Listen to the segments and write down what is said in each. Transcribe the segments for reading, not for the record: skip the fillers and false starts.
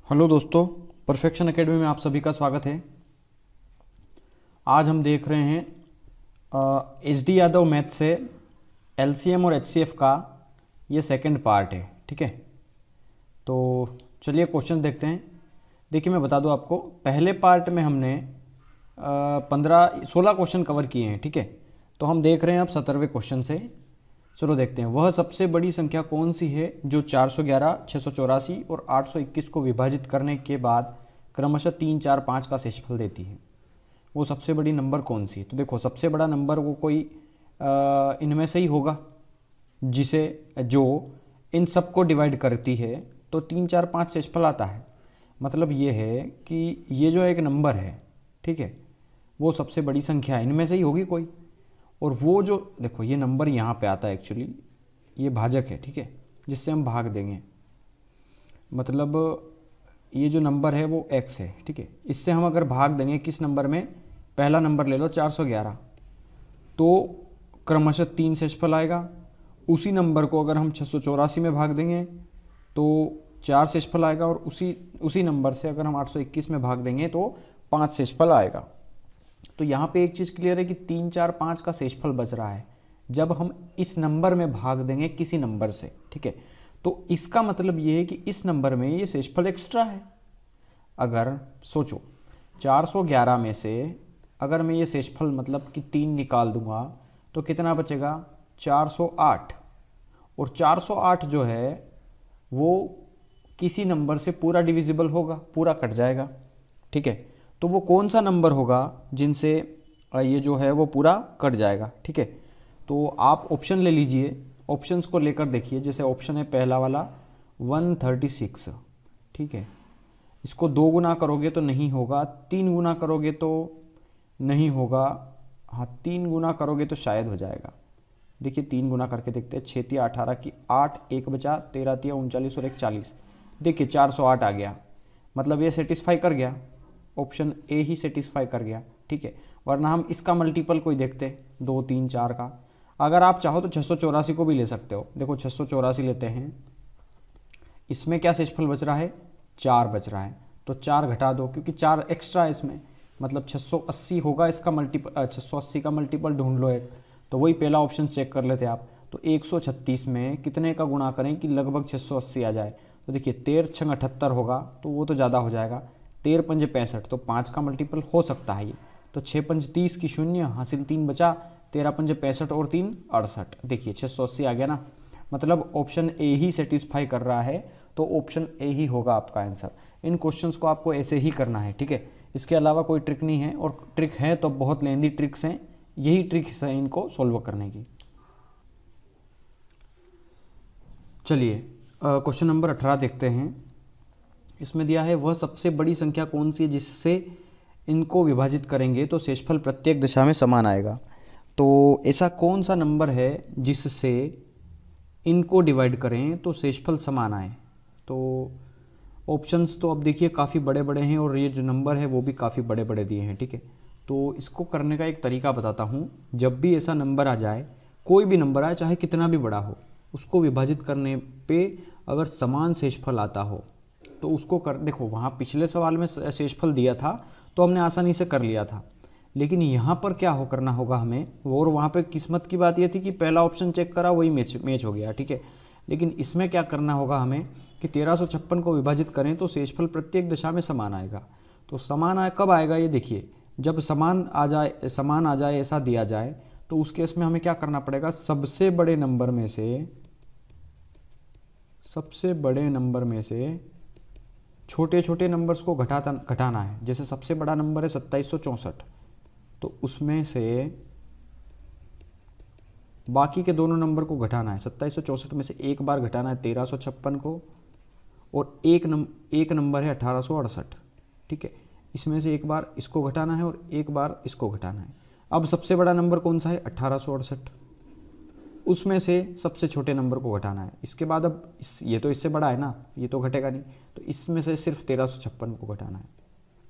Hello दोस्तों, perfection academy में आप सभी का स्वागत है। आज हम देख रहे हैं एच डी यादव मैथ से एलसीएम और एचसीएफ का ये सेकंड पार्ट है। ठीक है, तो चलिए क्वेश्चन देखते हैं। देखिए, मैं बता दूं आपको, पहले पार्ट में हमने 16 क्वेश्चन कवर किए हैं। ठीक है, तो हम देख रहे हैं अब 17वें क्वेश्चन से। चलो देखते हैं, वह सबसे बड़ी संख्या कौन सी है जो 411, 684 और 821 को विभाजित करने के बाद क्रमशः 3, 4, 5 का शेषफल देती है। वो सबसे बड़ी नंबर कौन सी है? तो देखो, सबसे बड़ा नंबर वो कोई इनमें से ही होगा जिसे जो इन सब को डिवाइड करती है तो 3, 4, 5 शेषफल आता है। मतलब ये है कि ये जो एक नंबर है, ठीक है, वो सबसे बड़ी संख्या है, इनमें से ही होगी कोई। और वो जो देखो, ये नंबर यहाँ पे आता है, एक्चुअली ये भाजक है, ठीक है, जिससे हम भाग देंगे। मतलब ये जो नंबर है वो x है, ठीक है, इससे हम अगर भाग देंगे किस नंबर में, पहला नंबर ले लो 411, तो क्रमशः 3 शेषफल आएगा। उसी नंबर को अगर हम 684 में भाग देंगे तो 4 शेषफल आएगा। और उसी नंबर से अगर हम 821 में भाग देंगे तो 5 शेषफल आएगा। तो यहाँ पे एक चीज़ क्लियर है कि 3, 4, 5 का शेषफल बच रहा है जब हम इस नंबर में भाग देंगे किसी नंबर से। ठीक है, तो इसका मतलब ये है कि इस नंबर में ये शेषफल एक्स्ट्रा है। अगर सोचो 411 में से अगर मैं ये शेषफल मतलब कि 3 निकाल दूंगा तो कितना बचेगा? 408। और 408 जो है वो किसी नंबर से पूरा डिविजिबल होगा, पूरा कट जाएगा। ठीक है, तो वो कौन सा नंबर होगा जिनसे ये जो है वो पूरा कट जाएगा? ठीक है, तो आप ऑप्शन ले लीजिए, ऑप्शंस को लेकर देखिए। जैसे ऑप्शन है पहला वाला 136, ठीक है, इसको 2 गुना करोगे तो नहीं होगा, 3 गुना करोगे तो नहीं होगा, हाँ 3 गुना करोगे तो शायद हो जाएगा। देखिए 3 गुना करके देखते हैं, 6 तिया 18 की 8, 1 बचा, 13 तिया 39 और 1 40। देखिए 408 आ गया, मतलब ये सेटिस्फाई कर गया, ऑप्शन ए ही सेटिस्फाई कर गया। ठीक है, वरना हम इसका मल्टीपल कोई देखते 2, 3, 4 का। अगर आप चाहो तो 684 को भी ले सकते हो। देखो 684 लेते हैं, इसमें क्या शेषफल बच रहा है? 4 बच रहा है, तो 4 घटा दो क्योंकि 4 एक्स्ट्रा है इसमें, मतलब 680 होगा इसका मल्टीपल। 680 का मल्टीपल ढूंढ लो एक, तो वही पहला ऑप्शन चेक कर लेते आप। तो 136 में कितने का गुणा करें कि लगभग 680 आ जाए? तो देखिए 13 छंग 78 होगा, तो वो तो ज़्यादा हो जाएगा। 13 पंजे 65, तो 5 का मल्टीपल हो सकता है ये। तो 6 पंजे 30 की 0 हासिल 3 बचा, 13 पंजे 65 और 3 68। देखिए 680 आ गया ना, मतलब ऑप्शन ए ही सेटिस्फाई कर रहा है, तो ऑप्शन ए ही होगा आपका आंसर। इन क्वेश्चंस को आपको ऐसे ही करना है। ठीक है, इसके अलावा कोई ट्रिक नहीं है, और ट्रिक है तो बहुत लेंदी ट्रिक्स हैं, यही ट्रिक्स हैं इनको सॉल्व करने की। चलिए क्वेश्चन नंबर 18 देखते हैं। इसमें दिया है वह सबसे बड़ी संख्या कौन सी है जिससे इनको विभाजित करेंगे तो शेषफल प्रत्येक दिशा में समान आएगा। तो ऐसा कौन सा नंबर है जिससे इनको डिवाइड करें तो शेषफल समान आए? तो ऑप्शंस तो अब देखिए काफ़ी बड़े बड़े हैं, और ये जो नंबर है वो भी काफ़ी बड़े बड़े दिए हैं। ठीक है, तो इसको करने का एक तरीका बताता हूँ। जब भी ऐसा नंबर आ जाए, कोई भी नंबर आए चाहे कितना भी बड़ा हो, उसको विभाजित करने पे अगर समान शेषफल आता हो तो उसको कर देखो। वहाँ पिछले सवाल में शेषफल दिया था तो हमने आसानी से कर लिया था, लेकिन यहाँ पर क्या करना होगा हमें, और वहाँ पे किस्मत की बात ये थी कि पहला ऑप्शन चेक करा वही मैच हो गया। ठीक है, लेकिन इसमें क्या करना होगा हमें कि 1356 को विभाजित करें तो शेषफल प्रत्येक दिशा में समान आएगा। तो समान कब आएगा ये देखिए, जब समान आ जाए ऐसा दिया जाए, तो उस केस में हमें क्या करना पड़ेगा, सबसे बड़े नंबर में से छोटे छोटे नंबर्स को घटाना है। जैसे सबसे बड़ा नंबर है 2764, तो उसमें से बाकी के दोनों नंबर को घटाना है। 2764 में से एक बार घटाना है 1356 को, और एक नंबर है 1868। ठीक है, इसमें से एक बार इसको घटाना है और एक बार इसको घटाना है। अब सबसे बड़ा नंबर कौन सा है? 1868, उसमें से सबसे छोटे नंबर को घटाना है। इसके बाद अब ये तो इससे बड़ा है ना, ये तो घटेगा नहीं, तो इसमें से सिर्फ 1356 को घटाना है।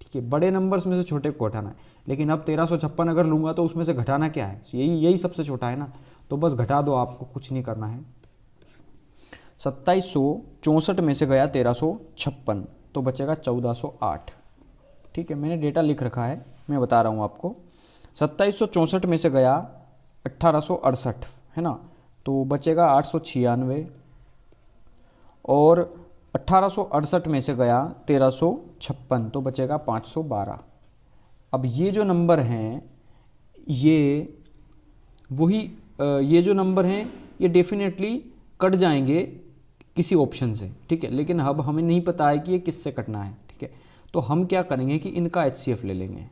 ठीक है, बड़े नंबर्स में से छोटे को घटाना है। लेकिन अब 1356 अगर लूँगा तो उसमें से घटाना क्या है? यही सबसे छोटा है ना, तो बस घटा दो, आपको कुछ नहीं करना है। 2764 में से गया 1356, तो बचेगा 1408। ठीक है, मैंने डेटा लिख रखा है, मैं बता रहा हूँ आपको। 2764 में से गया 1868, है ना, तो बचेगा 896। और 1868 में से गया 1356, तो बचेगा 512। अब ये जो नंबर हैं ये वही ये जो नंबर हैं ये डेफिनेटली कट जाएंगे किसी ऑप्शन से, ठीक है, लेकिन अब हमें नहीं पता है कि ये किससे कटना है। ठीक है, तो हम क्या करेंगे कि इनका HCF ले लेंगे,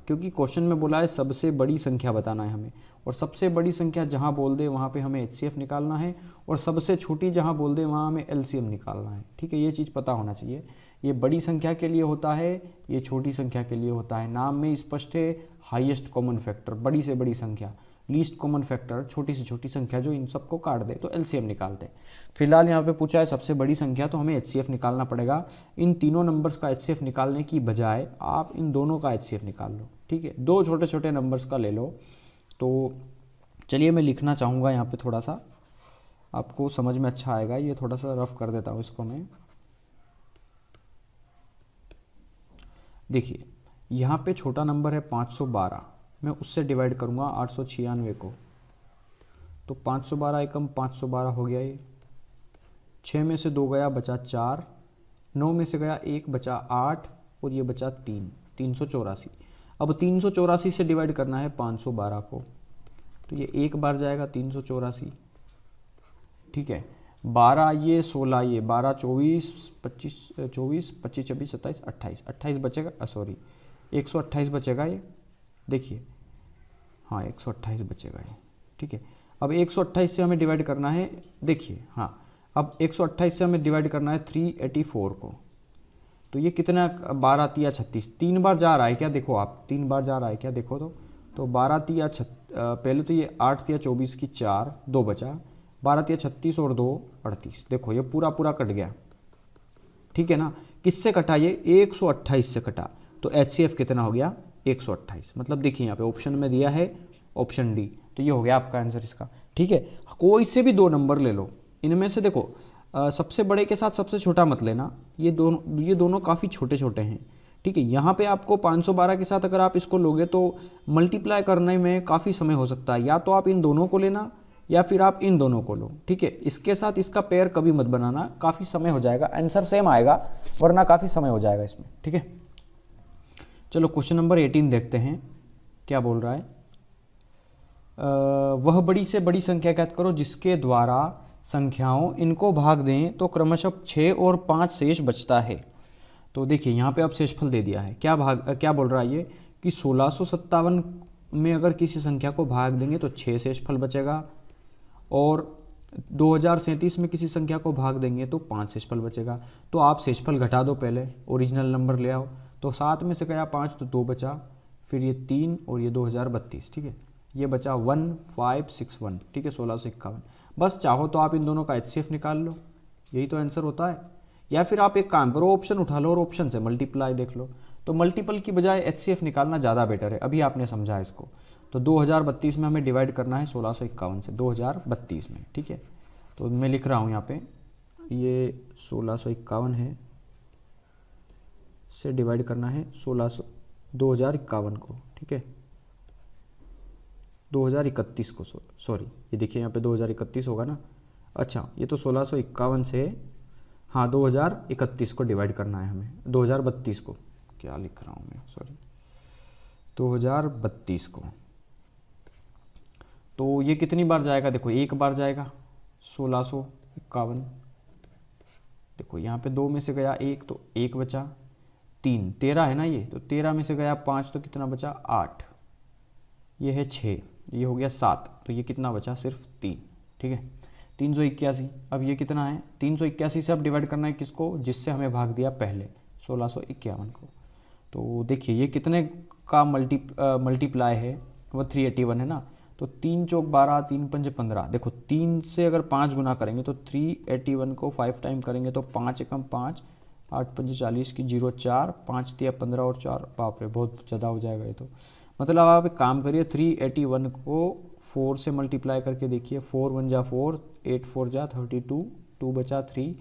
क्योंकि क्वेश्चन में बोला है सबसे बड़ी संख्या बताना है हमें, और सबसे बड़ी संख्या जहाँ बोल दे वहाँ पे हमें HCF निकालना है, और सबसे छोटी जहाँ बोल दे वहाँ हमें LCM निकालना है। ठीक है, ये चीज़ पता होना चाहिए। ये बड़ी संख्या के लिए होता है, ये छोटी संख्या के लिए होता है। नाम में स्पष्ट है, हाईएस्ट कॉमन फैक्टर, बड़ी से बड़ी संख्या, लीस्ट कॉमन फैक्टर, छोटी से छोटी संख्या जो इन सबको काट दे तो LCM निकालते हैं। फिलहाल यहाँ पे पूछा है सबसे बड़ी संख्या, तो हमें HCF निकालना पड़ेगा। इन तीनों नंबर्स का HCF निकालने की बजाय आप इन दोनों का HCF निकाल लो। ठीक है, दो छोटे छोटे नंबर्स का ले लो। तो चलिए मैं लिखना चाहूँगा यहाँ पे, थोड़ा सा आपको समझ में अच्छा आएगा। ये थोड़ा सा रफ कर देता हूँ इसको मैं। देखिए यहाँ पे छोटा नंबर है 512, मैं उससे डिवाइड करूँगा 896 को, तो 512 एकम 512 हो गया। ये 6 में से 2 गया बचा 4, 9 में से गया 1 बचा 8, और ये बचा 3, 384। अब 384 से डिवाइड करना है 512 को, तो ये एक बार जाएगा 384। ठीक है, 12 ये 16 ये 12 24 25 24 25 26 27 28 28 बचेगा, सॉरी 128 बचेगा ये। देखिए हाँ 128 बचेगा ये। ठीक है, अब 128 से हमें डिवाइड करना है, देखिए हाँ, अब 128 से हमें डिवाइड करना है 384 को, तो ये कितना, 12 तिया 36, 3 बार जा रहा है क्या, देखो आप 3 बार जा रहा है क्या, देखो तो 12 तिया पहले तो ये 8 तिया 24 की 4, 2 बचा, 12 तिया 36 और 2 38, देखो ये पूरा पूरा कट गया। ठीक है ना, किससे कटा, ये 128 से कटा, तो HCF कितना हो गया 128। मतलब देखिए यहाँ पे ऑप्शन में दिया है ऑप्शन डी, तो ये हो गया आपका आंसर इसका। ठीक है, कोई से भी दो नंबर ले लो, इनमें से देखो सबसे बड़े के साथ सबसे छोटा मत लेना, ये दोनों काफ़ी छोटे छोटे हैं। ठीक है, यहाँ पे आपको 512 के साथ अगर आप इसको लोगे तो मल्टीप्लाई करने में काफ़ी समय हो सकता है, या तो आप इन दोनों को लेना या फिर आप इन दोनों को लो। ठीक है, इसके साथ इसका पेयर कभी मत बनाना, काफ़ी समय हो जाएगा, आंसर सेम आएगा वरना काफ़ी समय हो जाएगा इसमें। ठीक है, चलो क्वेश्चन नंबर 18 देखते हैं क्या बोल रहा है। वह बड़ी से बड़ी संख्या ज्ञात करो जिसके द्वारा संख्याओं इनको भाग दें तो क्रमशः 6 और 5 शेष बचता है। तो देखिए यहाँ पे अब शेषफल दे दिया है, क्या बोल रहा है ये कि 1657 में अगर किसी संख्या को भाग देंगे तो 6 शेषफल बचेगा, और 2037 में किसी संख्या को भाग देंगे तो 5 शेषफल बचेगा। तो आप शेषफल घटा दो, पहले ओरिजिनल नंबर ले आओ, तो 7 में से गया 5 तो 2 बचा, फिर ये 3 और ये 2032। ठीक है, ये बचा 1561। ठीक है, 1651। बस चाहो तो आप इन दोनों का HCF निकाल लो, यही तो आंसर होता है। या फिर आप एक काम करो, ऑप्शन उठा लो और ऑप्शन से मल्टीप्लाई देख लो, तो मल्टीपल की बजाय HCF निकालना ज़्यादा बेटर है। अभी आपने समझा इसको, तो 2032 में हमें डिवाइड करना है 1651 से 2032 में। ठीक है, तो मैं लिख रहा हूँ यहाँ पे, ये 1651 है से डिवाइड करना है 2051 को। ठीक है, 2031 को, सॉरी ये देखिए यहाँ पे 2031 होगा ना, अच्छा ये तो 1651 से, हाँ 2031 को डिवाइड करना है हमें, 2032 को, क्या लिख रहा हूँ मैं, सॉरी 2032 को। तो ये कितनी बार जाएगा, देखो एक बार जाएगा 1651, देखो यहाँ पे 2 में से गया 1 तो 1 बचा, 3 13 है ना ये, तो 13 में से गया 5 तो कितना बचा 8, ये है 6, ये हो गया 7, तो ये कितना बचा सिर्फ 3। ठीक है, 381। अब ये कितना है, 381 से अब डिवाइड करना है किसको, जिससे हमें भाग दिया पहले 1651 को। तो देखिए ये कितने का मल्टीप्लाई है, वो 381 है ना, तो 3 चौक 12, 3 पंजे 15, देखो 3 से अगर 5 गुना करेंगे तो 381 को 5 टाइम करेंगे तो 5 एकम 5, 8 पंजे 40 की 0 4, 5 तिया 15 और 4, बाप रे बहुत ज़्यादा हो जाएगा ये तो। मतलब आप एक काम करिए, 381 को 4 से मल्टीप्लाई करके देखिए, 4 1 जा 4, 8 4 जा 32, 2 बचा 3,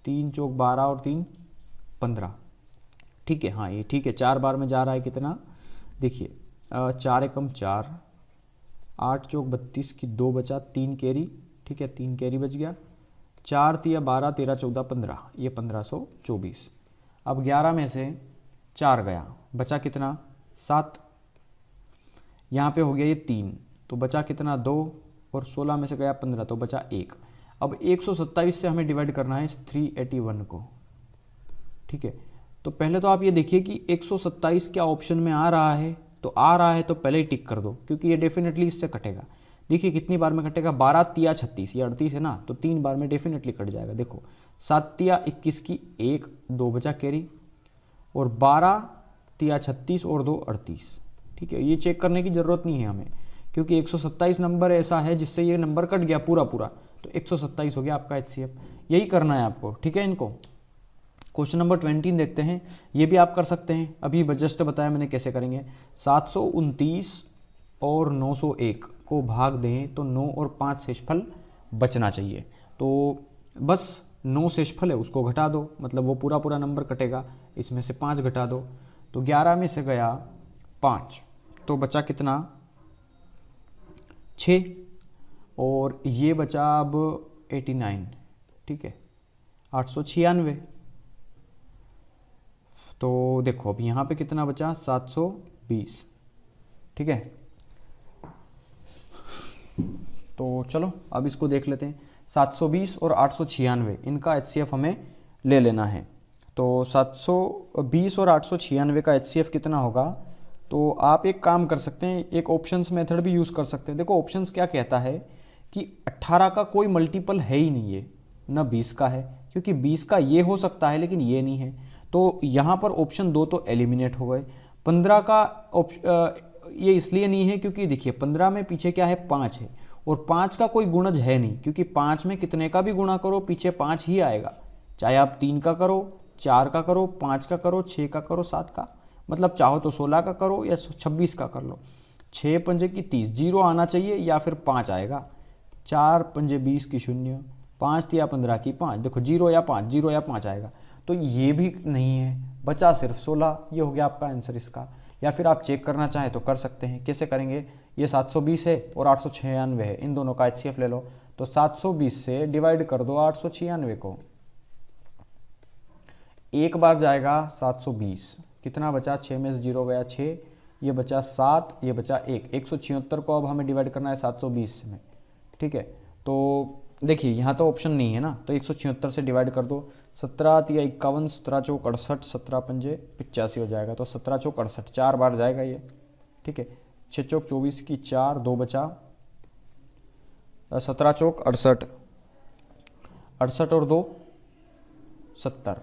3 चौक 12 और 3 15, ठीक है। हाँ ये ठीक है, 4 बार में जा रहा है कितना, देखिए 4 एकम 4, 8 चौक 32 की 2 बचा, 3 कैरी, ठीक है 3 कैरी बच गया, 4 तिया 12, 13 14 15, ये 1524। अब 11 में से 4 गया, बचा कितना 7, यहाँ पे हो गया ये 3, तो बचा कितना 2, और 16 में से गया 15, तो बचा 1। अब 127 से हमें डिवाइड करना है इस 381 को, ठीक है। तो पहले तो आप ये देखिए कि 127 क्या ऑप्शन में आ रहा है, तो आ रहा है तो पहले ही टिक कर दो, क्योंकि ये डेफिनेटली इससे कटेगा। देखिए कितनी बार में कटेगा, 12 तिया 36, ये 38 है ना, तो 3 बार में डेफिनेटली कट जाएगा। देखो 7 तिया 21 की 1, 2 बचा कैरी, और 12 तिया 36 और 2 38, ठीक है। ये चेक करने की ज़रूरत नहीं है हमें, क्योंकि 127 नंबर ऐसा है जिससे ये नंबर कट गया पूरा पूरा, तो 127 हो गया आपका HCF। यही करना है आपको, ठीक है। इनको क्वेश्चन नंबर 20 देखते हैं, ये भी आप कर सकते हैं, अभी जस्ट बताया मैंने कैसे करेंगे। 729 और 901 को भाग दें तो 9 और 5 शेषफल बचना चाहिए, तो बस 9 शेषफल है उसको घटा दो, मतलब वो पूरा पूरा नंबर कटेगा, इसमें से 5 घटा दो, तो 11 में से गया 5, तो बचा कितना 6, और ये बचा अब 89, ठीक है 896। तो देखो अब यहाँ पे कितना बचा 720, ठीक है। तो चलो अब इसको देख लेते हैं, 720 और 896 इनका HCF हमें ले लेना है। तो 720 और 896 का HCF कितना होगा, तो आप एक काम कर सकते हैं, एक ऑप्शंस मेथड भी यूज़ कर सकते हैं। देखो ऑप्शंस क्या कहता है कि 18 का कोई मल्टीपल है ही नहीं है, ना 20 का है, क्योंकि 20 का ये हो सकता है लेकिन ये नहीं है, तो यहाँ पर ऑप्शन 2 तो एलिमिनेट हो गए। 15 का ये इसलिए नहीं है क्योंकि देखिए 15 में पीछे क्या है 5 है, और 5 का कोई गुणज है नहीं, क्योंकि 5 में कितने का भी गुणा करो पीछे 5 ही आएगा, चाहे आप 3 का करो, 4 का करो, 5 का करो, 6 का करो, 7 का, मतलब चाहो तो 16 का करो या 26 का कर लो। 6 पंजे की 30, 0 आना चाहिए या फिर 5 आएगा, 4 पंजे 20 की 0, 5 तिया 15 की 5, देखो 0 या 5, 0 या 5 आएगा, तो ये भी नहीं है, बचा सिर्फ 16, ये हो गया आपका आंसर इसका। या फिर आप चेक करना चाहें तो कर सकते हैं, कैसे करेंगे, ये 720 है और 896 है, इन दोनों का HCF ले लो, तो 720 से डिवाइड कर दो 896 को, एक बार जाएगा 720, कितना बचा 6 में से 0 गया 6, ये बचा 7, ये बचा 1, 176 को अब हमें डिवाइड करना है 720 में, ठीक है। तो देखिए यहाँ तो ऑप्शन नहीं है ना, तो 176 से डिवाइड कर दो, 17 तिया 51, 17 चौक 68, 17 पंजे 85 हो जाएगा, तो 17 चौक 68 4 बार जाएगा ये, ठीक है। 6 चौक 24 की 4, 2 बचा, 17 चौक 68, 68 और 2 70,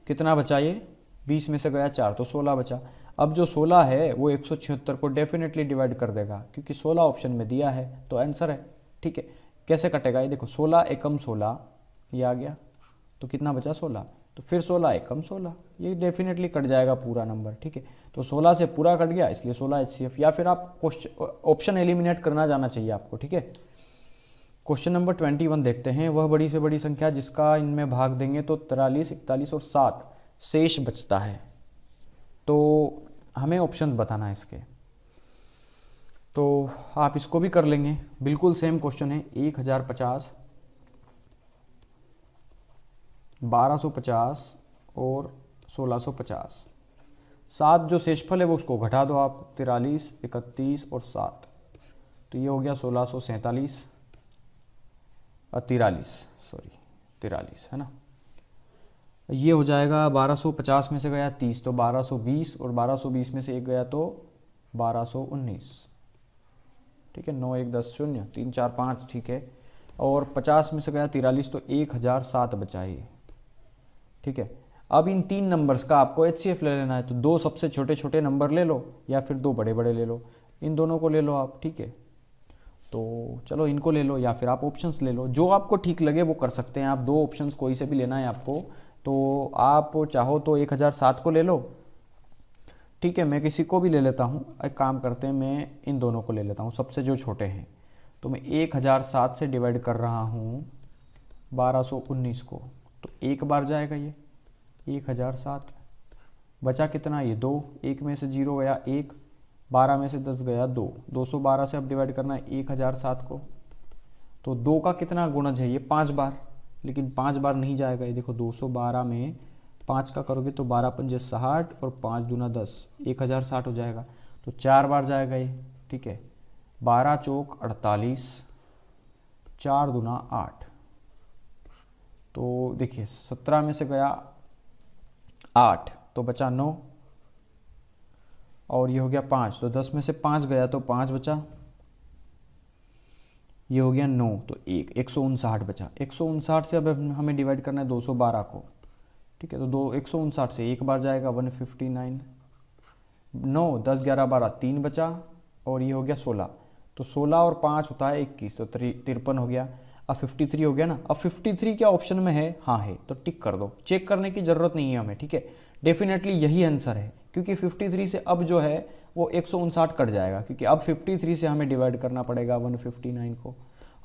कितना बचा ये 20 में से गया 4, तो 16 बचा। अब जो 16 है वो 176 को डेफिनेटली डिवाइड कर देगा, क्योंकि 16 ऑप्शन में दिया है तो आंसर है, ठीक है। कैसे कटेगा ये देखो, 16 एकम 16 ये आ गया, तो कितना बचा 16, तो फिर 16 एकम 16, ये डेफिनेटली कट जाएगा पूरा नंबर, ठीक है। तो 16 से पूरा कट गया, इसलिए 16 HCF, या फिर आप ऑप्शन एलिमिनेट करना जाना चाहिए आपको, ठीक है। क्वेश्चन नंबर 21 देखते हैं, वह बड़ी से बड़ी संख्या जिसका इनमें भाग देंगे तो 43, 41 और 7 शेष बचता है, तो हमें ऑप्शन बताना है इसके। तो आप इसको भी कर लेंगे, बिल्कुल सेम क्वेश्चन है, 1050, 1250 और 1650, 7 जो शेषफल है वो उसको घटा दो आप, 43, 31 और 7, तो ये हो गया 1647, 43 है ना। ये हो जाएगा 1250 में से गया 30 तो 1220, और 1220 में से एक गया तो 1219, ठीक है। 9 1 10 0 3 4 5, ठीक है। और 50 में से गया 43, तो 1007 बचा ये, ठीक है। अब इन 3 नंबर्स का आपको HCF ले लेना है, तो 2 सबसे छोटे छोटे नंबर ले लो या फिर 2 बड़े बड़े ले लो, इन दोनों को ले लो आप, ठीक है। तो चलो इनको ले लो या फिर आप ऑप्शंस ले लो, जो आपको ठीक लगे वो कर सकते हैं आप, 2 ऑप्शंस कोई से भी लेना है आपको, तो आप चाहो तो 1007 को ले लो, ठीक है। मैं किसी को भी ले लेता हूँ, एक काम करते हैं, मैं इन दोनों को ले लेता हूँ सबसे जो छोटे हैं, तो मैं 1007 से डिवाइड कर रहा हूँ 1219 को, तो एक बार जाएगा ये, 1007। बचा कितना, ये 2, 1 में से 0 गया 1, 12 में से 10 गया 2, 212 से अब डिवाइड करना है 1007 को। तो 2 का कितना गुणज है, ये 5 बार, लेकिन 5 बार नहीं जाएगा। ये देखो 212 में 5 का करोगे तो 12 पंजे 60 और 5 दूना 10, 1060 हो जाएगा। तो 4 बार जाएगा ये, ठीक है। 12 चौक 48, 4 दूना 8। तो देखिए 17 में से गया 8 तो बचा 9, और ये हो गया 5, तो 10 में से 5 गया तो 5 बचा, ये हो गया 9 तो 159 बचा। 159 से अब हमें डिवाइड करना है 212 को, ठीक है। तो 159 से एक बार जाएगा 159, 9 10 11 12 3 बचा, और ये हो गया 16। तो 16 और 5 होता है 21, तो 53 हो गया। अब 53 हो गया ना। अब 53 क्या ऑप्शन में है, हाँ है, तो टिक कर दो, चेक करने की ज़रूरत नहीं है हमें, ठीक है। डेफिनेटली यही आंसर है, क्योंकि 53 से अब जो है वो 159 कट जाएगा, क्योंकि अब 53 से हमें डिवाइड करना पड़ेगा 159 को।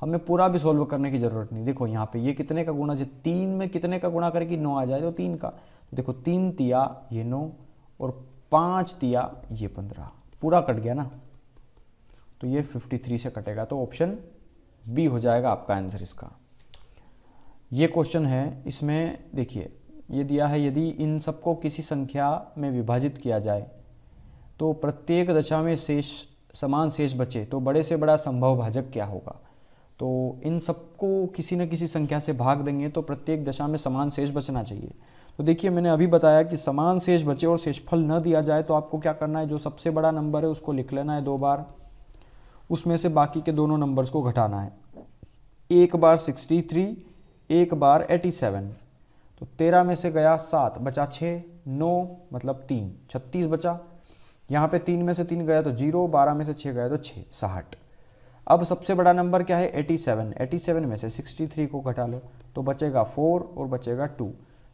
हमें पूरा भी सॉल्व करने की ज़रूरत नहीं। देखो यहाँ पे ये कितने का गुणा है, 3 में कितने का गुणा करें कि 9 आ जाए, तो 3 का। तो देखो 3 तिया ये 9 और 5 तिया ये 15, पूरा कट गया ना। तो ये 53 से कटेगा, तो ऑप्शन बी हो जाएगा आपका आंसर इसका। ये क्वेश्चन है, इसमें देखिए ये दिया है, यदि इन सबको किसी संख्या में विभाजित किया जाए तो प्रत्येक दशा में समान शेष बचे तो बड़े से बड़ा संभव भाजक क्या होगा। तो इन सबको किसी न किसी संख्या से भाग देंगे तो प्रत्येक दशा में समान शेष बचना चाहिए। तो देखिए मैंने अभी बताया कि समान शेष बचे और शेषफल न दिया जाए तो आपको क्या करना है, जो सबसे बड़ा नंबर है उसको लिख लेना है 2 बार, उसमें से बाकी के दोनों नंबर्स को घटाना है। एक बार 63, एक बार 87। तो 13 में से गया 7, बचा 6, 9 मतलब 3, 36 बचा। यहाँ पे 3 में से 3 गया तो 0, 12 में से 6 गया तो 6, 60। अब सबसे बड़ा नंबर क्या है 87, 87 में से 63 को घटा लो तो बचेगा 4 और बचेगा 2,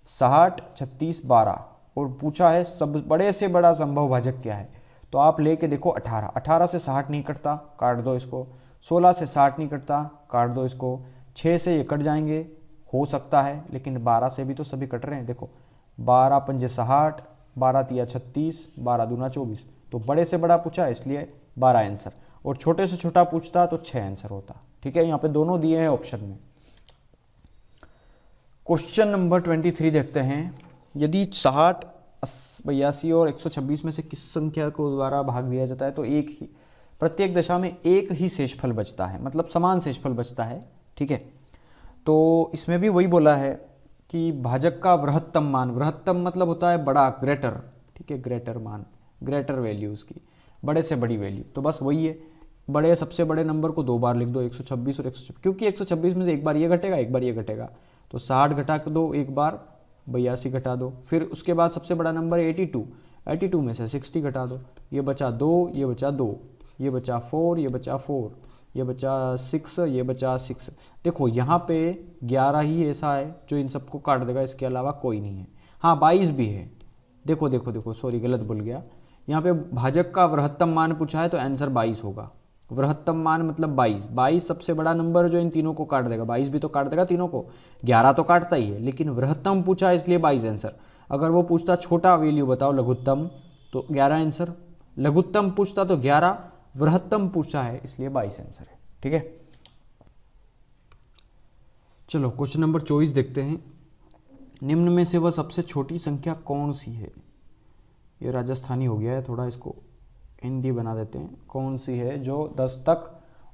60, 36, 12। और पूछा है सब बड़े से बड़ा संभव भाजक क्या है, तो आप लेके देखो 18, 18 से 60 नहीं कटता, काट दो इसको। 16 से 60 नहीं कटता, काट दो इसको। 6 से ये कट जाएंगे, हो सकता है, लेकिन 12 से भी तो सभी कट रहे हैं। देखो 12 पंजे 60, 12 तिया 36, 12 दूना 24। तो बड़े से बड़ा पूछा है इसलिए 12 आंसर, और छोटे से छोटा पूछता तो 6 आंसर होता, ठीक है। यहाँ पे दोनों दिए हैं ऑप्शन में। क्वेश्चन नंबर 23 देखते हैं। यदि 60, 82 और 126 में से किस संख्या को द्वारा भाग दिया जाता है तो प्रत्येक दशा में एक ही शेषफल बचता है, मतलब समान शेषफल बचता है, ठीक है। तो इसमें भी वही बोला है कि भाजक का वृहत्तम मान, वृहत्तम मतलब होता है बड़ा, ग्रेटर, ठीक है, ग्रेटर मान, ग्रेटर वैल्यू उसकी, बड़े से बड़ी वैल्यू। तो बस वही है, बड़े सबसे बड़े नंबर को 2 बार लिख दो, 126 और 126, क्योंकि 126 में से एक बार ये घटेगा एक बार ये घटेगा, तो 60 घटा दो एक बार, 82 घटा दो। फिर उसके बाद सबसे बड़ा नंबर 82, 82 में से 60 घटा दो, ये बचा 2, ये बचा 2, ये बचा 4, ये बचा 4, ये बचा 6, ये बचा 6। देखो यहाँ पे 11 ही ऐसा है जो इन सबको काट देगा, इसके अलावा कोई नहीं है। हाँ 22 भी है, देखो देखो देखो, सॉरी गलत बोल गया। यहाँ पे भाजक का वृहत्तम मान पूछा है तो आंसर 22 होगा। वृहत्तम मान मतलब 22, 22 सबसे बड़ा नंबर जो इन तीनों को काट देगा, 22 भी तो काट देगा तीनों को, 11 तो काटता ही है, लेकिन वृहत्तम पूछा है इसलिए 22 आंसर। अगर वो पूछता छोटा वैल्यू बताओ लघुत्तम तो 11 आंसर, लघुत्तम पूछता तो 11, वृहत्तम पूछा है इसलिए 22 आंसर है, ठीक है। चलो क्वेश्चन नंबर 24 देखते हैं। निम्न में से वह सबसे छोटी संख्या कौन सी है। ये राजस्थानी हो गया है थोड़ा, इसको हिंदी बना देते हैं। कौन सी है जो 10 तक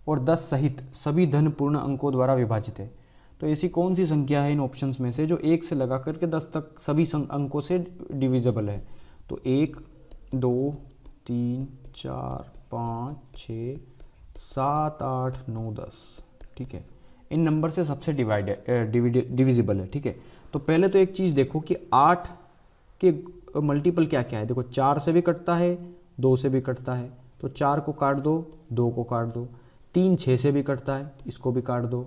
और 10 सहित सभी धन पूर्ण अंकों द्वारा विभाजित है। तो ऐसी कौन सी संख्या है इन ऑप्शंस में से जो 1 से लगा करके 10 तक सभी अंकों से डिविजिबल है। तो 1, 2, 3, 4, 5, 6, 7, 8, 9, 10, ठीक है। इन नंबर से सबसे डिविजिबल है, ठीक है। तो पहले तो एक चीज़ देखो कि 8 के मल्टीपल क्या क्या है। देखो 4 से भी कटता है, 2 से भी कटता है, तो 4 को काट दो, 2 को काट दो। 3 6 से भी कटता है, इसको भी काट दो।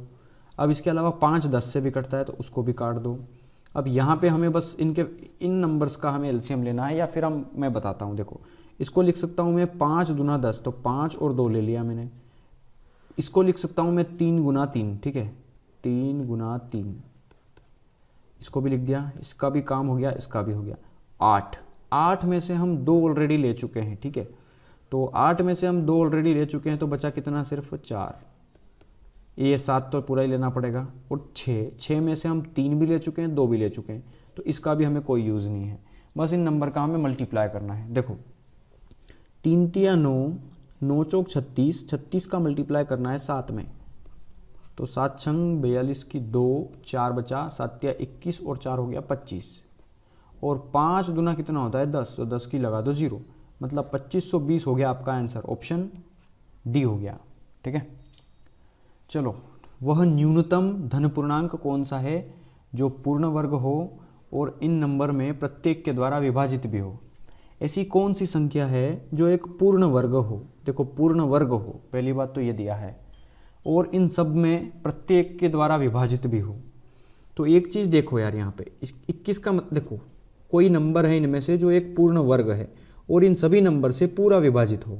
अब इसके अलावा 5 10 से भी कटता है तो उसको भी काट दो। अब यहाँ पे हमें बस इन नंबर्स का हमें एलसीएम लेना है, या फिर मैं बताता हूँ। देखो इसको लिख सकता हूँ मैं 5 दूना 10, तो 5 और 2 ले लिया मैंने। इसको लिख सकता हूँ मैं 3 गुना 3, ठीक है, 3 गुना 3। इसको भी लिख दिया, इसका भी काम हो गया, इसका भी हो गया। 8, 8 में से हम 2 ऑलरेडी ले चुके हैं, ठीक है। तो 8 में से हम 2 ऑलरेडी ले चुके हैं, तो बचा कितना, सिर्फ 4। ये 7 तो पूरा ही लेना पड़ेगा। और 6 में से हम 3 भी ले चुके हैं, 2 भी ले चुके हैं, तो इसका भी हमें कोई यूज़ नहीं है। बस इन नंबर का हमें मल्टीप्लाई करना है। देखो 3 तिया 9, 9 चौक 36, 36 का मल्टीप्लाई करना है 7 में, तो 7 छंग 42 की 2, 4 बचा, 7 तिया 21 और 4 हो गया 25, और 5 दूना कितना होता है 10, तो 10 की लगा दो 0, मतलब 2520 हो गया आपका आंसर। ऑप्शन डी हो गया, ठीक है। चलो, वह न्यूनतम धन पूर्णांक कौन सा है जो पूर्ण वर्ग हो और इन नंबर में प्रत्येक के द्वारा विभाजित भी हो। ऐसी कौन सी संख्या है जो एक पूर्ण वर्ग हो। देखो पूर्ण वर्ग हो, पहली बात तो ये दिया है, और इन सब में प्रत्येक के द्वारा विभाजित भी हो। तो एक चीज़ देखो यार, यहाँ पे 21 का देखो कोई नंबर है इनमें से जो एक पूर्ण वर्ग है और इन सभी नंबर से पूरा विभाजित हो।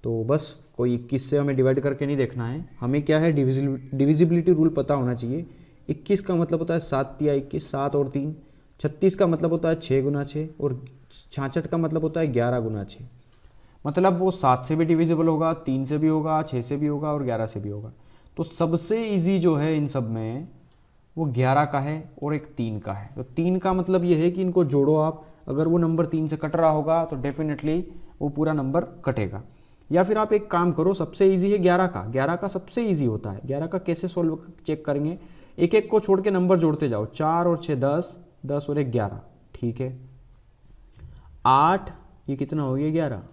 तो बस कोई 21 से हमें डिवाइड करके नहीं देखना है, हमें क्या है डिविजिबिलिटी रूल पता होना चाहिए। 21 का मतलब होता है 7 तिया 21, 7 और 3। 36 का मतलब होता है 6 गुना 6, और 66 का मतलब होता है 11 गुना 6। मतलब वो 7 से भी डिविजिबल होगा, 3 से भी होगा, 6 से भी होगा और 11 से भी होगा। तो सबसे इजी जो है इन सब में वो 11 का है और एक 3 का है। तो 3 का मतलब ये है कि इनको जोड़ो आप, अगर वो नंबर 3 से कट रहा होगा तो डेफिनेटली वो पूरा नंबर कटेगा। या फिर आप एक काम करो, सबसे इजी है 11 का, 11 का सबसे इजी होता है। 11 का कैसे सोल्व चेक करेंगे, एक एक को छोड़ के नंबर जोड़ते जाओ, 4 और 6 10, 10 और 1 11, ठीक है। 8 ये कितना हो गया 11।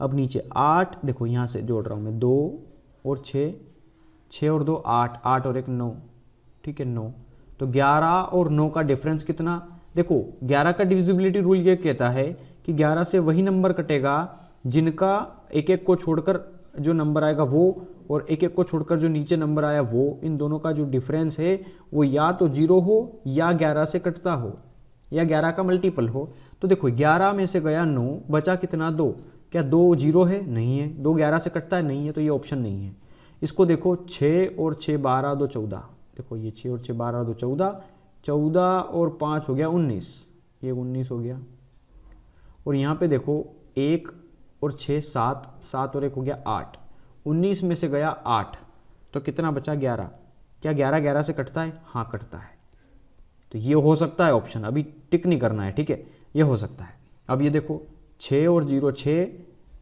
अब नीचे 8 देखो यहाँ से जोड़ रहा हूँ मैं, 2 और 6, 6 और 2 8, 8 और 1 9, ठीक है 9। तो 11 और 9 का डिफरेंस कितना, देखो 11 का डिविजिबिलिटी रूल ये कहता है कि 11 से वही नंबर कटेगा जिनका एक एक को छोड़कर जो नंबर आएगा वो, और एक एक को छोड़कर जो नीचे नंबर आया वो, इन दोनों का जो डिफरेंस है वो या तो 0 हो या 11 से कटता हो या 11 का मल्टीपल हो। तो देखो 11 में से गया 9, बचा कितना 2, क्या 2 0 है, नहीं है। 2 11 से कटता है, नहीं है, तो ये ऑप्शन नहीं है। इसको देखो 6 और 6 12 2 14, देखो ये 6 और 6 12 2 14, 14 और 5 हो गया 19, ये 19 हो गया। और यहाँ पे देखो 1 और 6 7, 7 और 1 हो गया 8, 19 में से गया 8, तो कितना बचा 11। क्या 11 11 से कटता है, हाँ कटता है। तो ये हो सकता है ऑप्शन, अभी टिक नहीं करना है, ठीक है, ये हो सकता है। अब ये देखो 6 और 0 6,